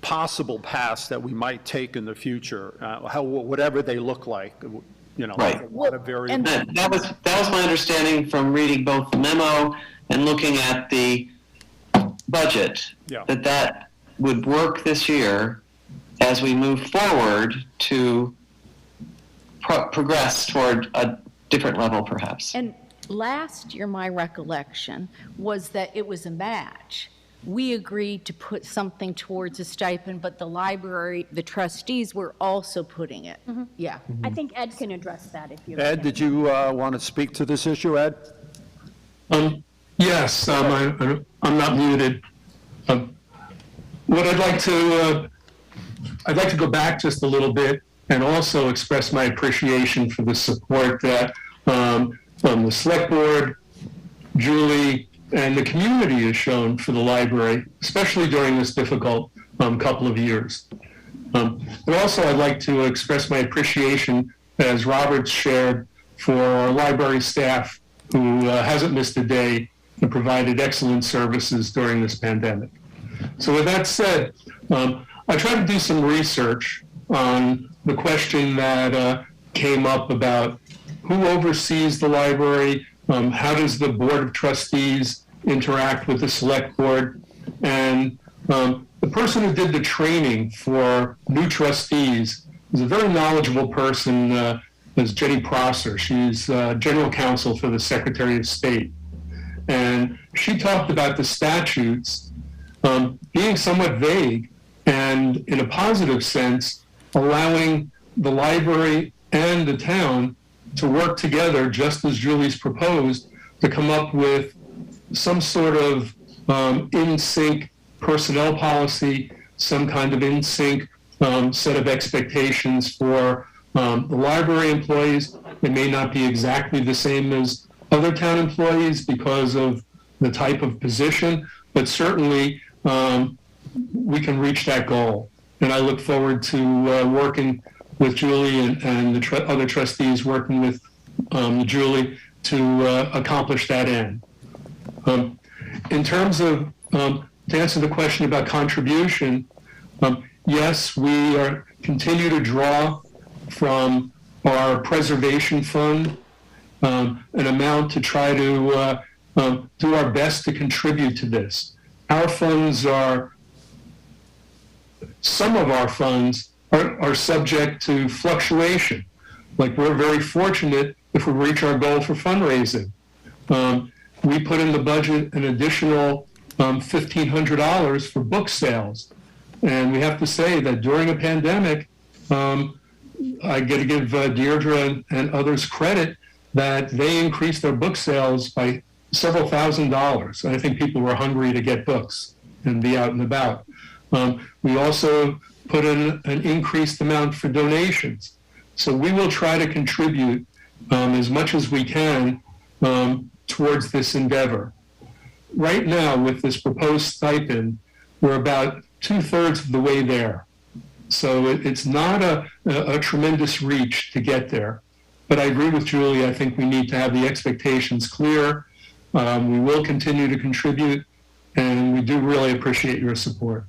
possible paths that we might take in the future, whatever they look like. Right. A lot of variables. And that was my understanding from reading both the memo and looking at the budget, that would work this year as we move forward to progress toward a different level, perhaps. And last year, my recollection was that it was a match. We agreed to put something towards a stipend, but the library, the trustees were also putting it. Yeah. I think Ed can address that if you. Ed, did you want to speak to this issue, Ed? Yes, I'm not muted. What I'd like to go back just a little bit and also express my appreciation for the support that from the select board, Julie, and the community has shown for the library, especially during this difficult couple of years. But also I'd like to express my appreciation, as Robert's shared, for our library staff who hasn't missed a day and provided excellent services during this pandemic. So with that said, I tried to do some research on the question that came up about who oversees the library, how does the Board of Trustees interact with the Select Board, and the person who did the training for new trustees is a very knowledgeable person, is Jenny Prosser. She's General Counsel for the Secretary of State. And she talked about the statutes being somewhat vague and, in a positive sense, allowing the library and the town to work together, just as Julie's proposed, to come up with some sort of in-sync personnel policy, some kind of in-sync set of expectations for the library employees. It may not be exactly the same as other town employees because of the type of position, but certainly we can reach that goal. And I look forward to working with Julie and the other trustees working with Julie to accomplish that end. In terms of, to answer the question about contribution, yes, we continue to draw from our preservation fund an amount to try to do our best to contribute to this. Our funds some of our funds are subject to fluctuation. Like, we're very fortunate if we reach our goal for fundraising. We put in the budget an additional $1,500 for book sales. And we have to say that during a pandemic, I got to give Deirdre and others credit that they increased their book sales by several $1,000s. I think people were hungry to get books and be out and about. We also put in an increased amount for donations. So we will try to contribute as much as we can towards this endeavor. Right now, with this proposed stipend, we're about 2/3 of the way there. So it's not a tremendous reach to get there. But I agree with Julie. I think we need to have the expectations clear. We will continue to contribute, and we do really appreciate your support.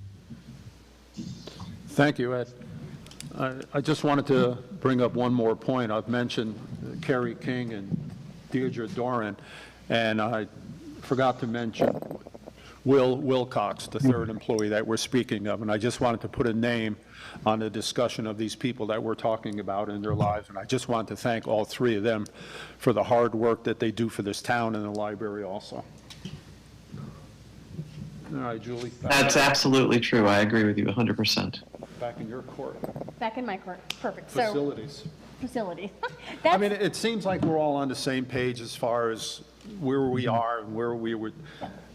Thank you, Ed. I just wanted to bring up one more point. I've mentioned Kerry King and Deirdre Doran, and I forgot to mention Will Wilcox, the third employee that we're speaking of, and I just wanted to put a name on the discussion of these people that we're talking about in their lives, and I just want to thank all three of them for the hard work that they do for this town and the library also. All right, Julie. That's absolutely true. I agree with you 100%. Back in your court. Back in my court, perfect. Facilities. Facility. I mean, it seems like we're all on the same page as far as where we are and where we would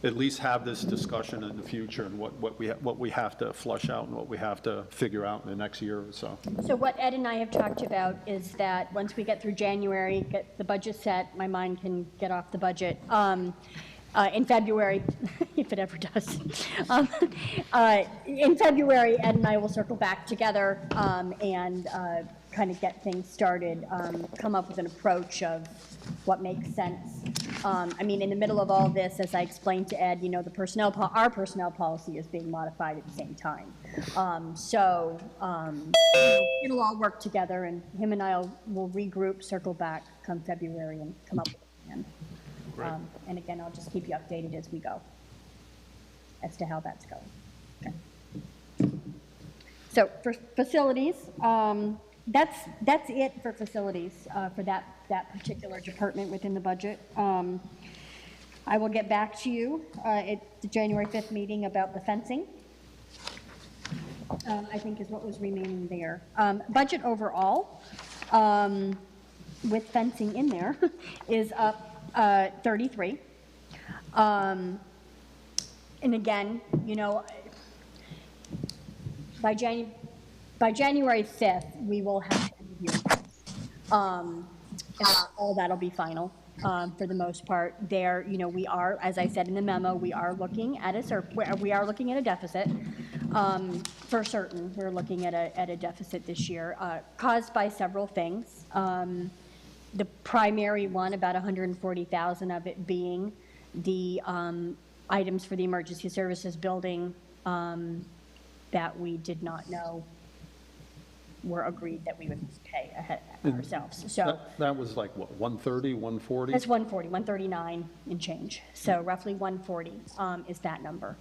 at least have this discussion in the future and what we have to flush out and what we have to figure out in the next year or so. So what Ed and I have talked about is that once we get through January, get the budget set, my mind can get off the budget. In February, if it ever does. In February, Ed and I will circle back together and kind of get things started, come up with an approach of what makes sense. I mean, in the middle of all this, as I explained to Ed, you know, our personnel policy is being modified at the same time. It'll all work together, and him and I will regroup, circle back come February, and come up with a plan. And again, I'll just keep you updated as we go as to how that's going. Okay. So for facilities, that's it for facilities for that particular department within the budget. I will get back to you at the January 5th meeting about the fencing. I think is what was remaining there. Budget overall, with fencing in there, is up 33. And again, you know, by January 5th, we will have all that'll be final for the most part. There, you know, we are, as I said in the memo, we are looking at a deficit for certain. We're looking at a deficit this year caused by several things. The primary one, about 140,000 of it being the items for the emergency services building that we did not know were agreed that we would pay ahead ourselves. So that was like what, 130, 140? It's 140, 139 and change. So roughly 140 is that number.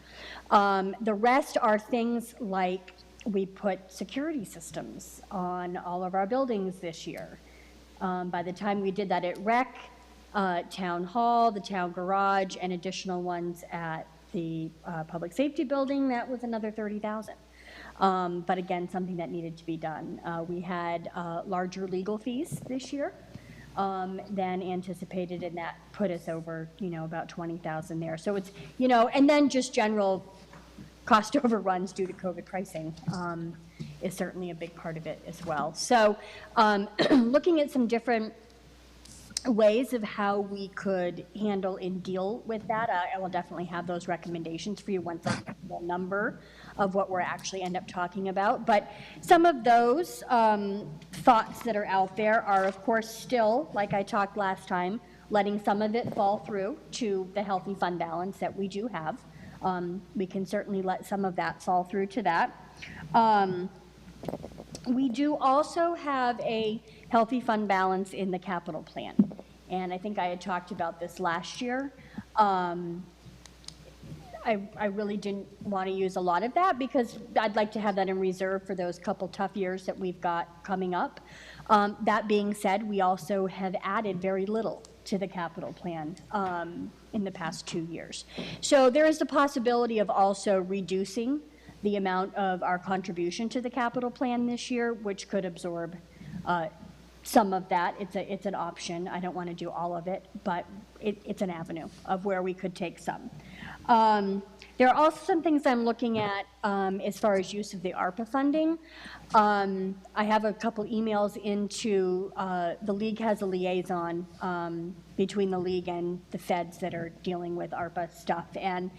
The rest are things like we put security systems on all of our buildings this year. By the time we did that at Rec, Town Hall, the Town Garage, and additional ones at the Public Safety Building, that was another 30,000. But again, something that needed to be done. We had larger legal fees this year than anticipated, and that put us over, you know, about 20,000 there. So it's, you know, and then just general cost overruns due to COVID pricing is certainly a big part of it as well. So looking at some different ways of how we could handle and deal with that, I will definitely have those recommendations for you once I get the number of what we're actually end up talking about. But some of those thoughts that are out there are, of course, still, like I talked last time, letting some of it fall through to the healthy fund balance that we do have. We can certainly let some of that fall through to that. We do also have a healthy fund balance in the capital plan. And I think I had talked about this last year. I really didn't want to use a lot of that because I'd like to have that in reserve for those couple tough years that we've got coming up. That being said, we also have added very little to the capital plan in the past 2 years. So there is the possibility of also reducing the amount of our contribution to the capital plan this year, which could absorb some of that. It's an option. I don't want to do all of it, but it's an avenue of where we could take some. There are also some things I'm looking at as far as use of the ARPA funding. I have a couple emails into, the league has a liaison between the league and the feds that are dealing with ARPA stuff. And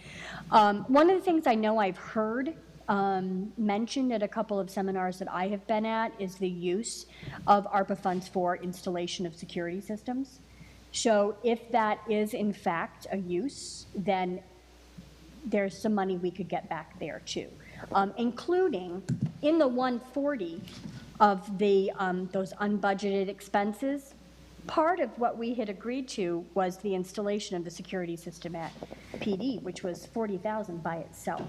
one of the things I know I've heard mentioned at a couple of seminars that I have been at is the use of ARPA funds for installation of security systems. So if that is in fact a use, then there's some money we could get back there too, including in the 140 of the those unbudgeted expenses. Part of what we had agreed to was the installation of the security system at PD, which was $40,000 by itself.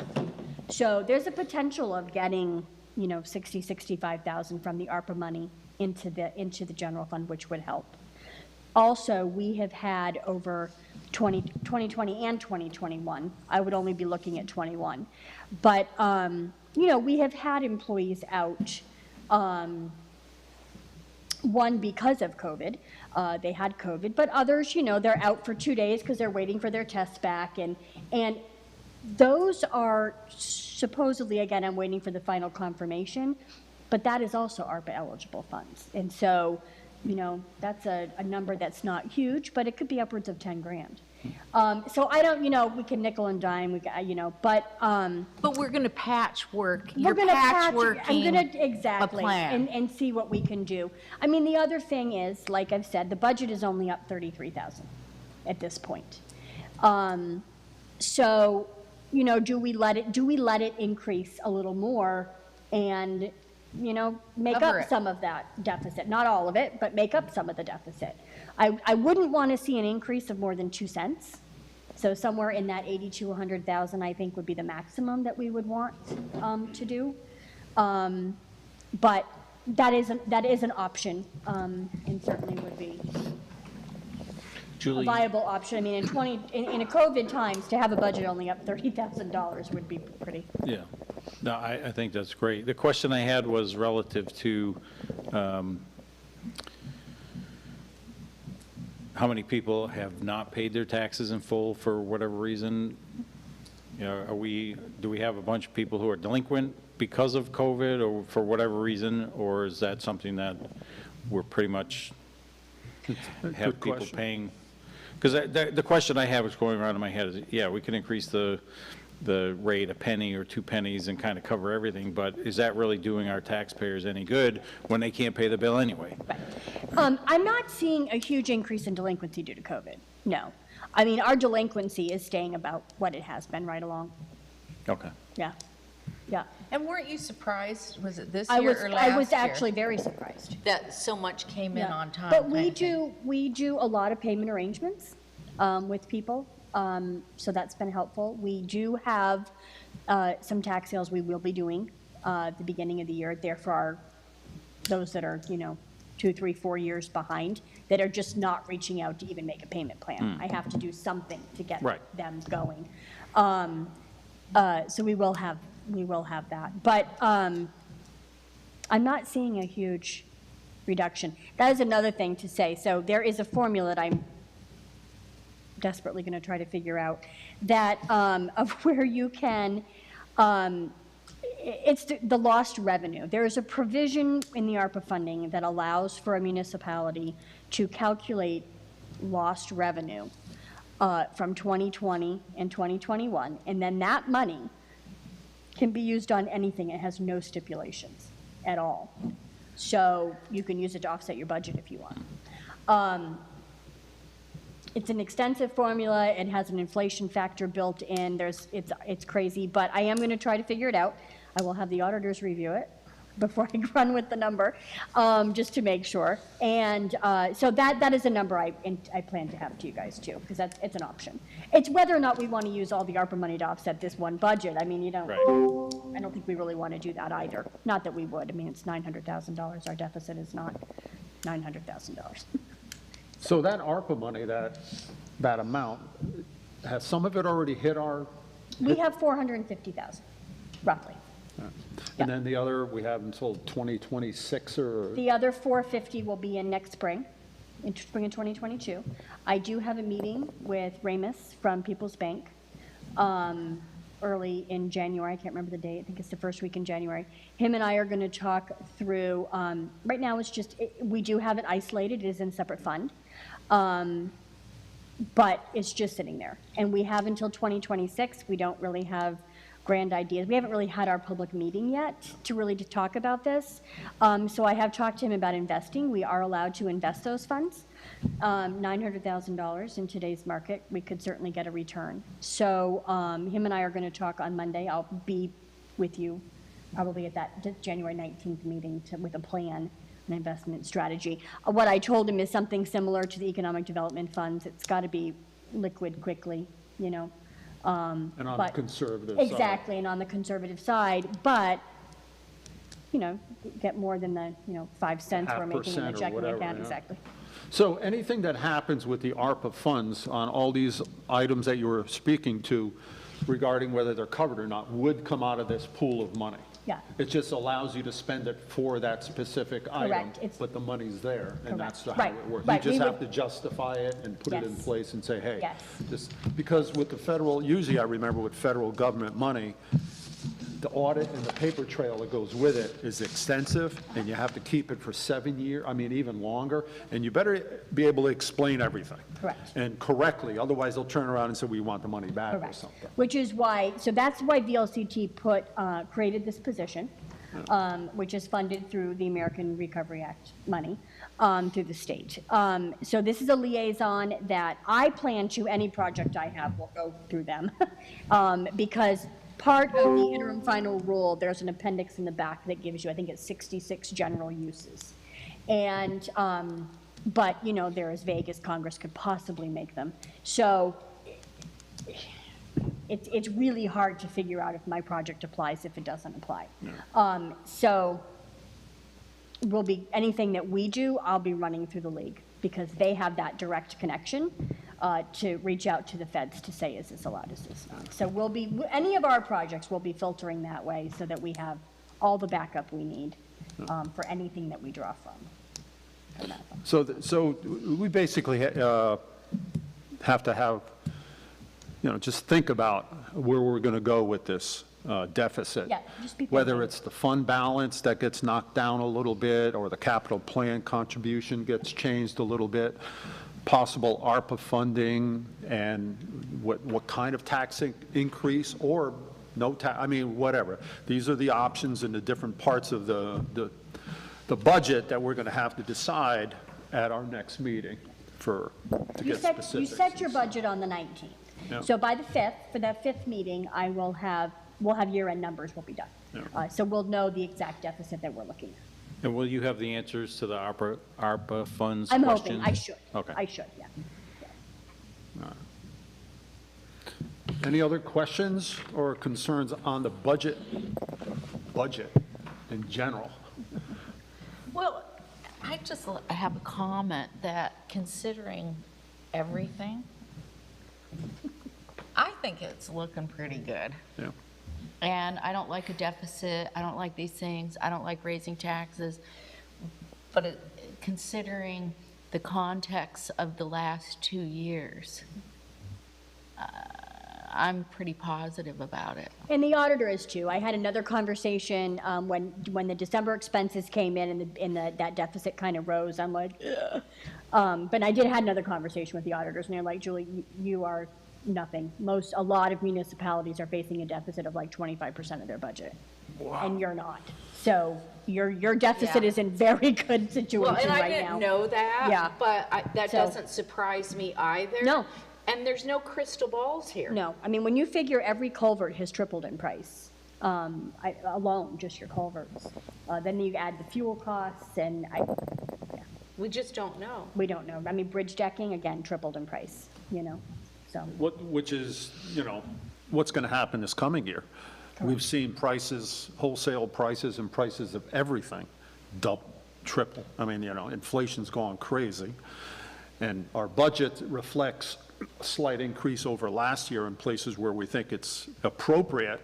So there's a potential of getting, you know, 60, 65,000 from the ARPA money into the general fund, which would help. Also, we have had over 2020 and 2021, I would only be looking at 21, but, you know, we have had employees out, one because of COVID, they had COVID, but others, you know, they're out for 2 days because they're waiting for their tests back, and those are supposedly, again, I'm waiting for the final confirmation, but that is also ARPA eligible funds, and so, you know, that's a number that's not huge, but it could be upwards of 10 grand. So I don't, you know, we can nickel and dime, we got, you know, but we're going to patchwork. we're going to I'm patchworking going to, exactly, a plan. and see what we can do. I mean, the other thing is, like I've said, the budget is only up 33,000 at this point. So, you know, do we let it increase a little more and, you know, make Cover up it. some of that deficit? Not all of it, but make up some of the deficit. I wouldn't want to see an increase of more than 2 cents. So somewhere in that 80 to 100,000, I think, would be the maximum that we would want to do. But that is an option, and certainly would be a Julie, viable option. I mean, in a COVID times, to have a budget only up $30,000 would be pretty. yeah, no, I think that's great. The question I had was relative to how many people have not paid their taxes in full for whatever reason? You know, do we have a bunch of people who are delinquent because of COVID or for whatever reason, or is that something that we're pretty much have Good people question. paying? Because the question I have is going around in my head is, yeah, we can increase the rate a penny or 2 pennies and kind of cover everything, but is that really doing our taxpayers any good when they can't pay the bill anyway? I'm not seeing a huge increase in delinquency due to COVID, no. I mean, our delinquency is staying about what it has been right along, Okay. yeah, yeah. And weren't you surprised, was it this I year was, or last year? I was actually very surprised. That so much came in Yeah. on time. But we kind of thing. we do a lot of payment arrangements with people, so that's been helpful. We do have some tax sales we will be doing at the beginning of the year. There for those that are, you know, 2, 3, 4 years behind, that are just not reaching out to even make a payment plan. I have to do something to get Right. them going. So we will have that. But I'm not seeing a huge reduction. That is another thing to say. So there is a formula that I'm desperately going to try to figure out that of where you can, it's the lost revenue. There is a provision in the ARPA funding that allows for a municipality to calculate lost revenue from 2020 and 2021, and then that money can be used on anything. It has no stipulations at all. So you can use it to offset your budget if you want. It's an extensive formula. It has an inflation factor built in. It's crazy, but I am going to try to figure it out. I will have the auditors review it before I run with the number, just to make sure. And so that is a number I plan to have to you guys too, because it's an option. It's whether or not we want to use all the ARPA money to offset this one budget. I mean, you don't. Right. I don't think we really want to do that either. Not that we would. I mean, it's $900,000. Our deficit is not $900,000. So that ARPA money, that amount, has some of it already hit our, We have 450,000, roughly. and then the other, we have until 2026 or? The other 450 will be in next spring, in spring of 2022. I do have a meeting with Ramus from People's Bank early in January. I can't remember the date. I think it's the first week in January. Him and I are going to talk through, right now it's just, we do have it isolated. It is in a separate fund. But it's just sitting there. And we have until 2026. We don't really have grand ideas. We haven't really had our public meeting yet to really to talk about this. So I have talked to him about investing. We are allowed to invest those funds. $900,000 in today's market, we could certainly get a return. So him and I are going to talk on Monday. I'll be with you probably at that January 19th meeting with a plan, an investment strategy. What I told him is something similar to the economic development funds. It's got to be liquid quickly, you know. And on the conservative side. Exactly, and on the conservative side, but, you know, get more than the, 5 cents we're making in the 0.5% or checking whatever, account, yeah. exactly. So anything that happens with the ARPA funds on all these items that you were speaking to regarding whether they're covered or not would come out of this pool of money? Yeah. It just allows you to spend it for that specific item, Correct. It's- but the money's there, and that's how Right. it works. Right. You We just have would- to justify it and put it in Yes. place and say, hey, Yes. this, because with the federal, usually I remember with federal government money, the audit and the paper trail that goes with it is extensive, and you have to keep it for 7 years, I mean, even longer, and you better be able to explain everything. Correct. And correctly, otherwise they'll turn around and say, we want the money back or Correct. something. Which is why, so that's why VLCT created this position, which is funded through the American Recovery Act money, through the state. So this is a liaison that I plan to, any project I have will go through them. Because part of the interim final rule, there's an appendix in the back that gives you, I think it's 66 general uses. And, but, they're as vague as Congress could possibly make them. So it's really hard to figure out if my project applies, if it doesn't apply. So will be, anything that we do, I'll be running through the league, because they have that direct connection to reach out to the feds to say, is this allowed, is this not? So we'll be, any of our projects will be filtering that way so that we have all the backup we need for anything that we draw from. So we basically have to have, just think about where we're going to go with this deficit. Yeah, just be Whether thinking. it's the fund balance that gets knocked down a little bit, or the capital plan contribution gets changed a little bit, possible ARPA funding, and what kind of tax increase, or no tax, I mean, whatever. These are the options in the different parts of the budget that we're going to have to decide at our next meeting to You get set, specifics. you set your budget on the 19th. Yeah. So by the 5th, for that 5th meeting, we'll have year-end numbers will be done. Yeah. So we'll know the exact deficit that we're looking at. And will you have the answers to the ARPA funds I'm questions? hoping, I should. Okay. I should, yeah. Any other questions or concerns on the budget in general? Well, I have a comment that considering everything, I think it's looking pretty good. Yeah. And I don't like a deficit, I don't like these things, I don't like raising taxes. But considering the context of the last 2 years, I'm pretty positive about it. And the auditor is too. I had another conversation when the December expenses came in and that deficit kind of rose. I'm like, ugh. But I had another conversation with the auditors, and they're like, Julie, you are nothing. A lot of municipalities are facing a deficit of like 25% of their budget. Wow. And you're not. So your deficit Yeah. is in very good Well, situation and I right now. didn't know that. Yeah. But that So- doesn't surprise me either. No. And there's no crystal balls here. No, I mean, when you figure every culvert has tripled in price, alone, just your culverts, then you add the fuel costs, and We just don't know. we don't know. I mean, bridge decking, again, tripled in price, so. Which is, what's going to happen this coming year. We've seen prices, wholesale prices and prices of everything double, triple. I mean, inflation's gone crazy. And our budget reflects a slight increase over last year in places where we think it's appropriate.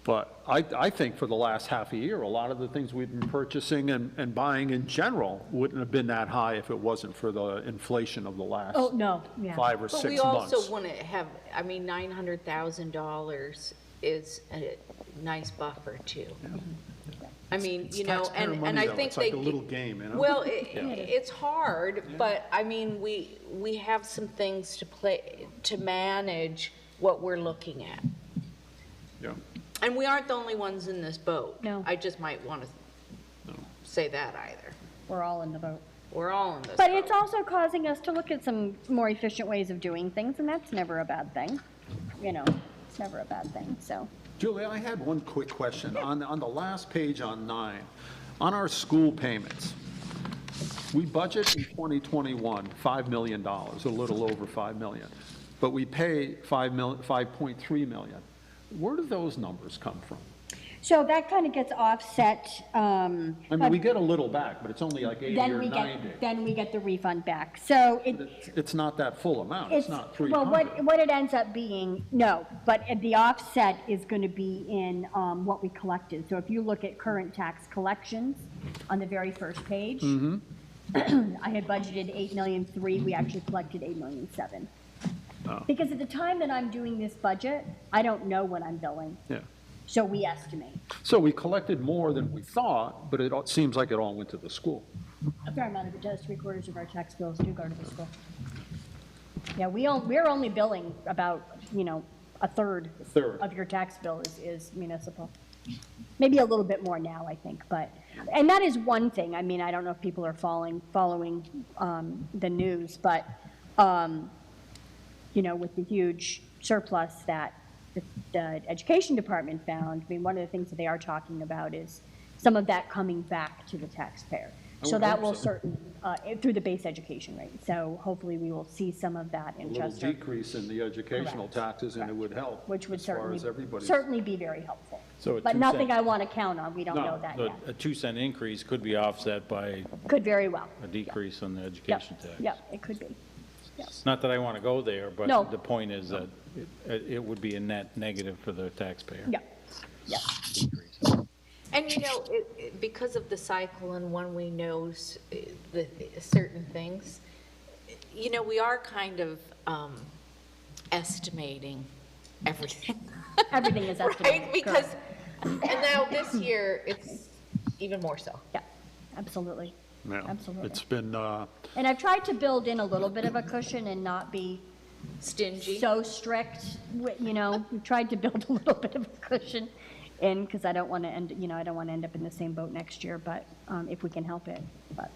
But I think for the last half a year, a lot of the things we've been purchasing and buying in general wouldn't have been that high if it wasn't for the inflation of the last Oh, no, yeah. 5 or But 6 we months. also want to have, I mean, $900,000 is a nice buffer too. I mean, you know, taxpayer and money, I though. think It's like they. a little game, you know? Well, it's hard, but I mean, we have some things to manage what we're looking at. Yeah. And we aren't the only ones in this boat. No. I just might want to say that either. We're all in the boat. We're all in this But boat. it's also causing us to look at some more efficient ways of doing things, and that's never a bad thing. You know, it's never a bad thing, so. Julie, I had one quick question. On the last page on 9, on our school payments, we budget in 2021 $5 million, a little over $5 million, but we pay $5.3 million. Where do those numbers come from? So that kind of gets offset. I mean, we get a little back, but it's only like 80 Then or we 90. then we get the refund back. So It's not that full amount. It's not 300. well, what it ends up being, no, but the offset is going to be in what we collected. So if you look at current tax collections on the very first page, I had budgeted 8.3 million. We actually collected 8.7 million. Because at the time that I'm doing this budget, I don't know what I'm billing. Yeah. So we estimate. So we collected more than we thought, but it seems like it all went to the school. A fair amount of it does. 3/4 of our tax bills do go to the school. Yeah, we're only billing about, you know, a third of your tax bill is municipal. Maybe a little bit more now, I think, but, and that is one thing. I mean, I don't know if people are following the news, but, you know, with the huge surplus that the education department found, I mean, one of the things that they are talking about is some of that coming back to the taxpayer. So that will certainly, through the base education rate. So hopefully we will see some of that A in little Chester. decrease in the educational Correct. taxes, and it would help. Which would as far as everybody's- certainly be very helpful. So a But 2 nothing cent- I want to count on, we don't know that yet. A 2-cent increase could be offset by Could very well. a decrease on the Yep, education tax. yep, it could be. Not that I want to go there, but No. the point is that it would be a net negative for the taxpayer. Yep, yep. Decrease. And you know, because of the cycle and when we know the certain things, you know, we are kind of estimating everything. Everything is estimated. Right? Because, and now this year, it's even more so. Yeah, absolutely. Yeah. Absolutely. It's been, And I've tried to build in a little bit of a cushion and not be Stingy. so strict, you know, we've tried to build a little bit of a cushion in, because I don't want to end, you know, I don't want to end up in the same boat next year, but if we can help it, but.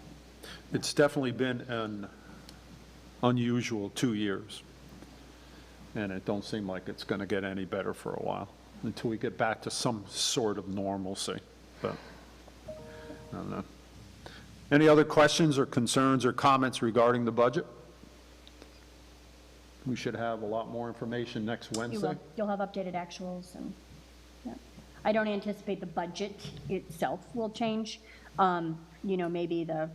it's definitely been an unusual 2 years. And it don't seem like it's going to get any better for a while, until we get back to some sort of normalcy. But, I don't know. Any other questions or concerns or comments regarding the budget? We should have a lot more information next You Wednesday. will, you'll have updated actuals and, yeah. I don't anticipate the budget itself will change. You know, maybe the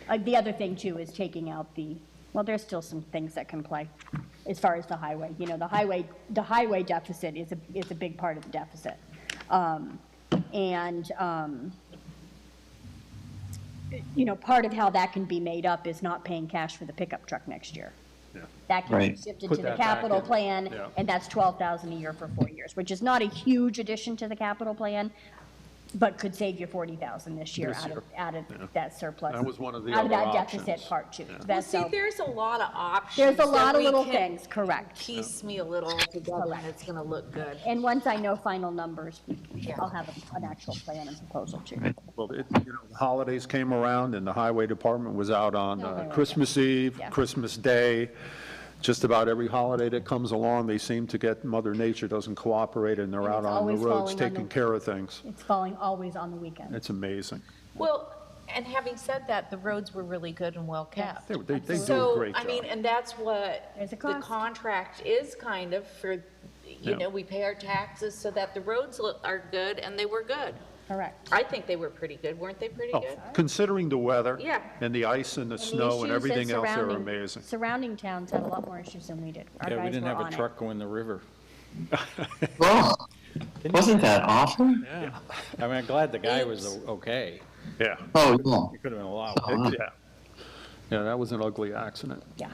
other thing too is taking out well, there's still some things that can play as far as the highway. You know, the highway deficit is a big part of the deficit. You know, part of how that can be made up is not paying cash for the pickup truck next year. Yeah. That can be Right. shifted Put to the that back capital in. plan, Yeah. and that's $12,000 a year for 4 years, which is not a huge addition to the capital plan, but could save you $40,000 this year This out of year. that surplus. That was one of the Out of other that deficit options. part too. Yeah. Well, That's see, so, there's a lot of options. there's a that lot of we little can things, correct. Piecemeal it all together and it's gonna look good. And once I know final numbers, I'll have an actual plan and proposal too. Well, you know, the holidays came around and the highway department was out on No, right, Christmas Eve, Yeah. Christmas Day. Just about every holiday that comes along, they seem to get, Mother Nature doesn't cooperate and they're And out it's on the always roads falling on taking the- care of things. It's falling always on the weekend. It's amazing. Well, and having said that, the roads were really good and well kept. They do a great So, job. I mean, and that's what There's a the cost. contract is kind of for, Yeah. you know, we pay our taxes so that the roads are good, and they were good. Correct. I think they were pretty good, weren't they pretty Oh, good? considering the weather. Yeah. And the ice and the And the snow and issues that everything else, they're surrounding- amazing. Surrounding towns had a lot more issues than we did. Our Yeah, we guys didn't were have on a it. truck go in the river. Oh, Wasn't that awful? Yeah. I mean, I'm glad the guy was okay. Yeah. Oh, yeah. It could have been a lot worse. Yeah. Yeah, that was an ugly accident. Yeah.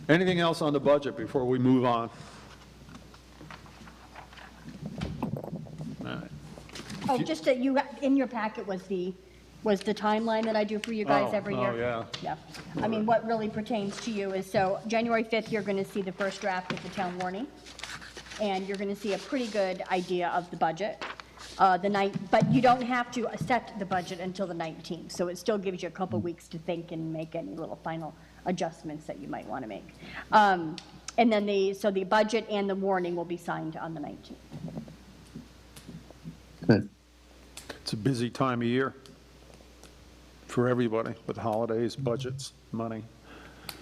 Anything else on the budget before we move on? All right. Oh, just that you, in your packet was the timeline that I do for you guys Oh, every year. oh, yeah. Yeah. I mean, what really pertains to you is, so January 5th, you're going to see the first draft of the town warning, and you're going to see a pretty good idea of the budget. But you don't have to set the budget until the 19th, so it still gives you a couple weeks to think and make any little final adjustments that you might want to make. And then so the budget and the warning will be signed on the 19th. Good. It's a busy time of year for everybody with holidays, budgets, money,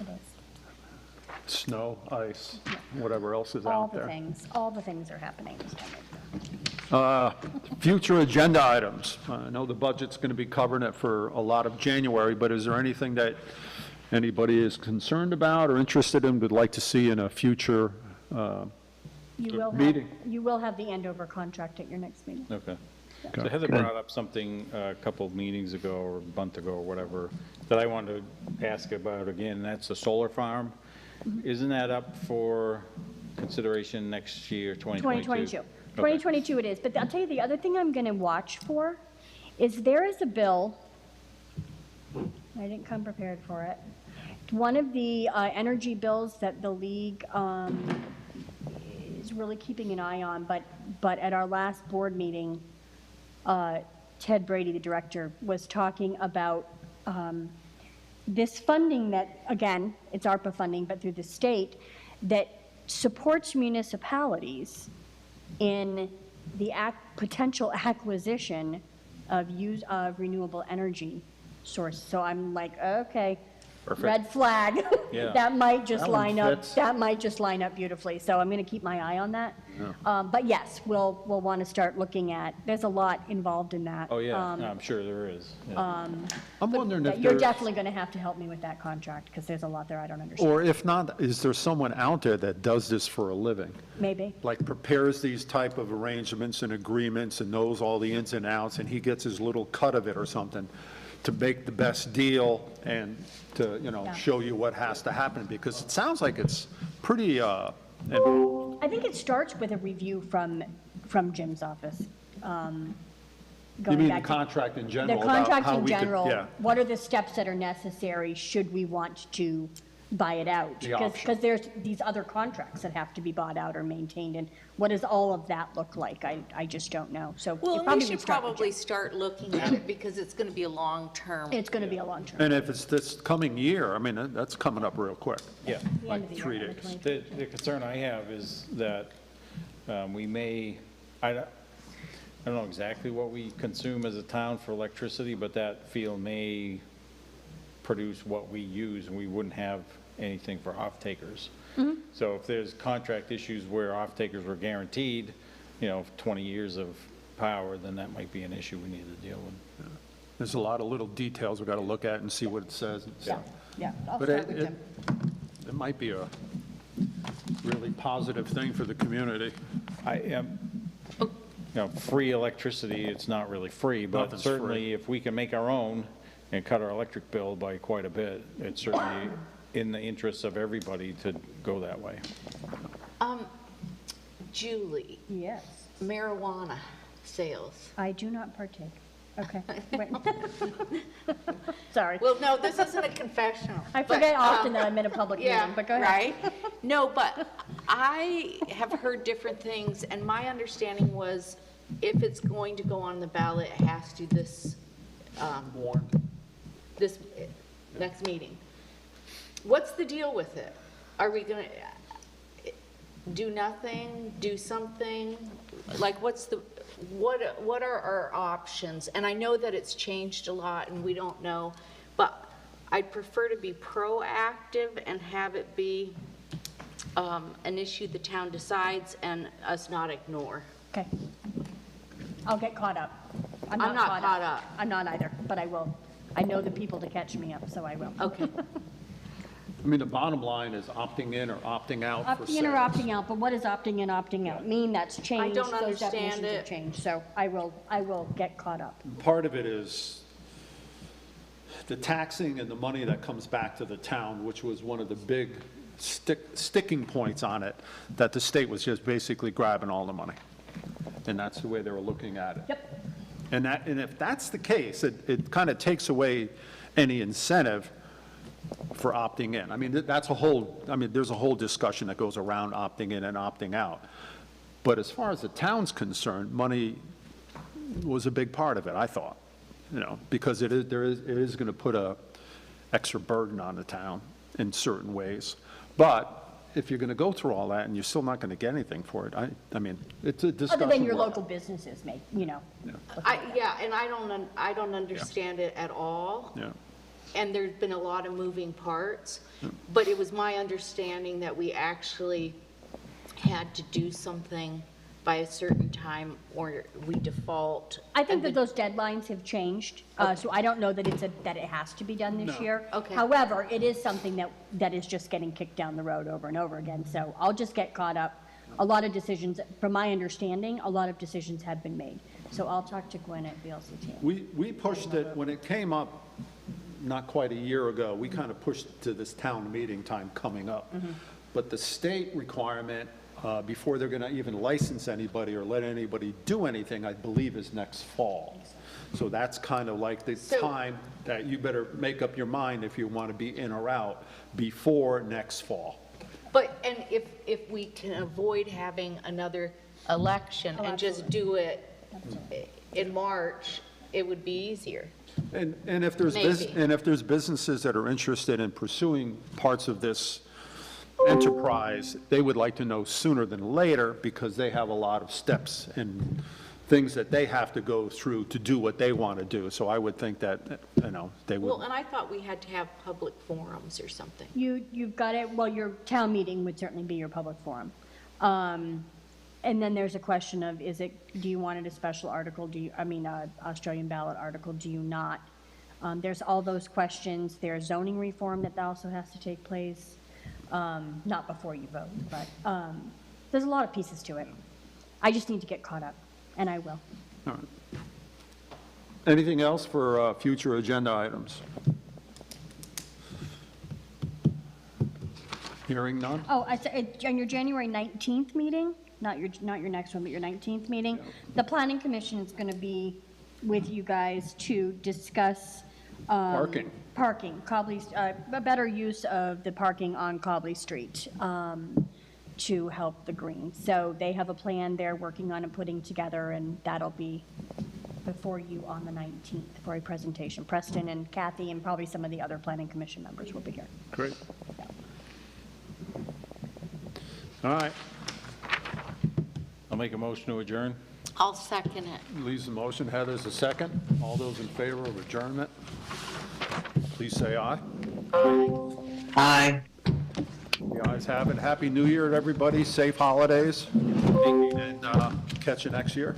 It is. snow, ice, whatever else is All out the there. things are happening this time of year. Future agenda items. I know the budget's going to be covering it for a lot of January, but is there anything that anybody is concerned about or interested in, would like to see in a future meeting? You will have the Andover contract at your next meeting. Okay. So Heather brought up something a couple of meetings ago or a month ago or whatever that I wanted to ask about again. And that's the solar farm. Isn't that up for consideration next year, 2022? 2022. Okay. 2022 it is, but I'll tell you the other thing I'm going to watch for is there is a bill, I didn't come prepared for it, one of the energy bills that the league is really keeping an eye on, but at our last board meeting, Ted Brady, the director, was talking about this funding that, again, it's ARPA funding, but through the state, that supports municipalities in the potential acquisition of renewable energy source. So I'm like, okay, Perfect. red flag. Yeah. That might just That one line up, fits. that might just line up beautifully. So I'm going to keep my eye on that. But yes, we'll want to start looking at, there's a lot involved in that. Oh, yeah, no, I'm sure there is. Yeah. I'm wondering if You're there's, definitely going to have to help me with that contract because there's a lot there I don't understand. or if not, is there someone out there that does this for a living? Maybe. Like prepares these type of arrangements and agreements and knows all the ins and outs, and he gets his little cut of it or something to make the best deal and to, Yeah. show you what has to happen, because it sounds like it's pretty, I think it starts with a review from Jim's office. you Going mean the back to- contract in general? The about contract how in we could- general, Yeah, what are the steps that are necessary should we want to buy it out? The option. Because there's these other contracts that have to be bought out or maintained, and what does all of that look like? I just don't know. So Well, it and we probably should would start with probably Jim. start looking at it because it's going to be a long-term. It's going to be a long term. and if it's this coming year, I mean, that's coming up real quick. Yeah. The end of the year, 3 on the days. 23rd. The concern I have is that we may, I don't know exactly what we consume as a town for electricity, but that field may produce what we use, and we wouldn't have anything for off-takers. So if there's contract issues where off-takers were guaranteed, 20 years of power, then that might be an issue we need to deal with. There's a lot of little details we got to look at and see what it says and Yeah, stuff. yeah, I'll But start with Jim. it might be a really positive thing for the community. I am, free electricity, it's not really free, but Nothing's certainly free. if we can make our own and cut our electric bill by quite a bit, it's certainly in the interests of everybody to go that way. Julie, Yes, marijuana sales. I do not partake. Okay, wait. Sorry. Well, no, this isn't a confessional. I but, forget often that I'm in a public Yeah, meeting, but go ahead. right? No, but I have heard different things, and my understanding was if it's going to go on the ballot, it has to this next meeting. What's the deal with it? Are we gonna do nothing, do something? Like, what are our options? And I know that it's changed a lot and we don't know, but I'd prefer to be proactive and have it be an issue the town decides and us not ignore. Okay. I'll get caught up. I'm not caught up. I'm not either, but I will. I know the people to catch me up, so I will. Okay. I mean, the bottom line is opting in or opting out for Opting in or sales. opting out, but what does opting in, opting out mean? That's changed. don't Those understand definitions have it. changed, so I will get caught up. Part of it is the taxing and the money that comes back to the town, which was one of the big sticking points on it, that the state was just basically grabbing all the money. And that's the way they were looking at it. Yep. And if that's the case, it kind of takes away any incentive for opting in. I mean, there's a whole discussion that goes around opting in and opting out. But as far as the town's concerned, money was a big part of it, I thought, because it is going to put a extra burden on the town in certain ways. But if you're going to go through all that and you're still not going to get anything for it, I mean, it's a discussion. Other than your we're local businesses make, And I don't understand it at all. Yeah. And there's been a lot of moving parts, but it was my understanding that we actually had to do something by a certain time or we default. I think that those deadlines have changed, so I don't know that that it has to be done this No. year. Okay. However, it is something that is just getting kicked down the road over and over again, so I'll just get caught up. A lot of decisions, from my understanding, a lot of decisions have been made. So I'll talk to Gwen at VLCT. We pushed it, when it came up not quite a year ago, we kind of pushed it to this town meeting time coming up. But the state requirement, before they're going to even license anybody or let anybody do anything, I believe is next fall. So that's kind of like the time that you better make up your mind if you want to be in or out before next fall. But, and if we can avoid having another election and just do it in March, it would be easier. And if there's Maybe. and if there's businesses that are interested in pursuing parts of this enterprise, they would like to know sooner than later because they have a lot of steps and things that they have to go through to do what they want to do. So I would think that, they Well, would. and I thought we had to have public forums or something. You've got it, well, your town meeting would certainly be your public forum. And then there's a question of, do you want it a special article? Australian ballot article, do you not? There's all those questions. There's zoning reform that also has to take place, not before you vote, but there's a lot of pieces to it. I just need to get caught up, and I will. All right. Anything else for future agenda items? Hearing none? Oh, on your January 19th meeting, not your next one, but your 19th meeting, the planning commission is going to be with you guys to discuss Parking. Cobley, a better use of the parking on Cobley Street to help the green. So they have a plan they're working on and putting together, and that'll be before you on the 19th for a presentation. Preston and Kathy and probably some of the other planning commission members will be here. Great. All right. I'll make a motion to adjourn. I'll second it. Leaves the motion. Heather's the second. All those in favor of adjournment, please say aye. Aye. The ayes have it. Happy New Year to everybody. Safe holidays. And catch you next year.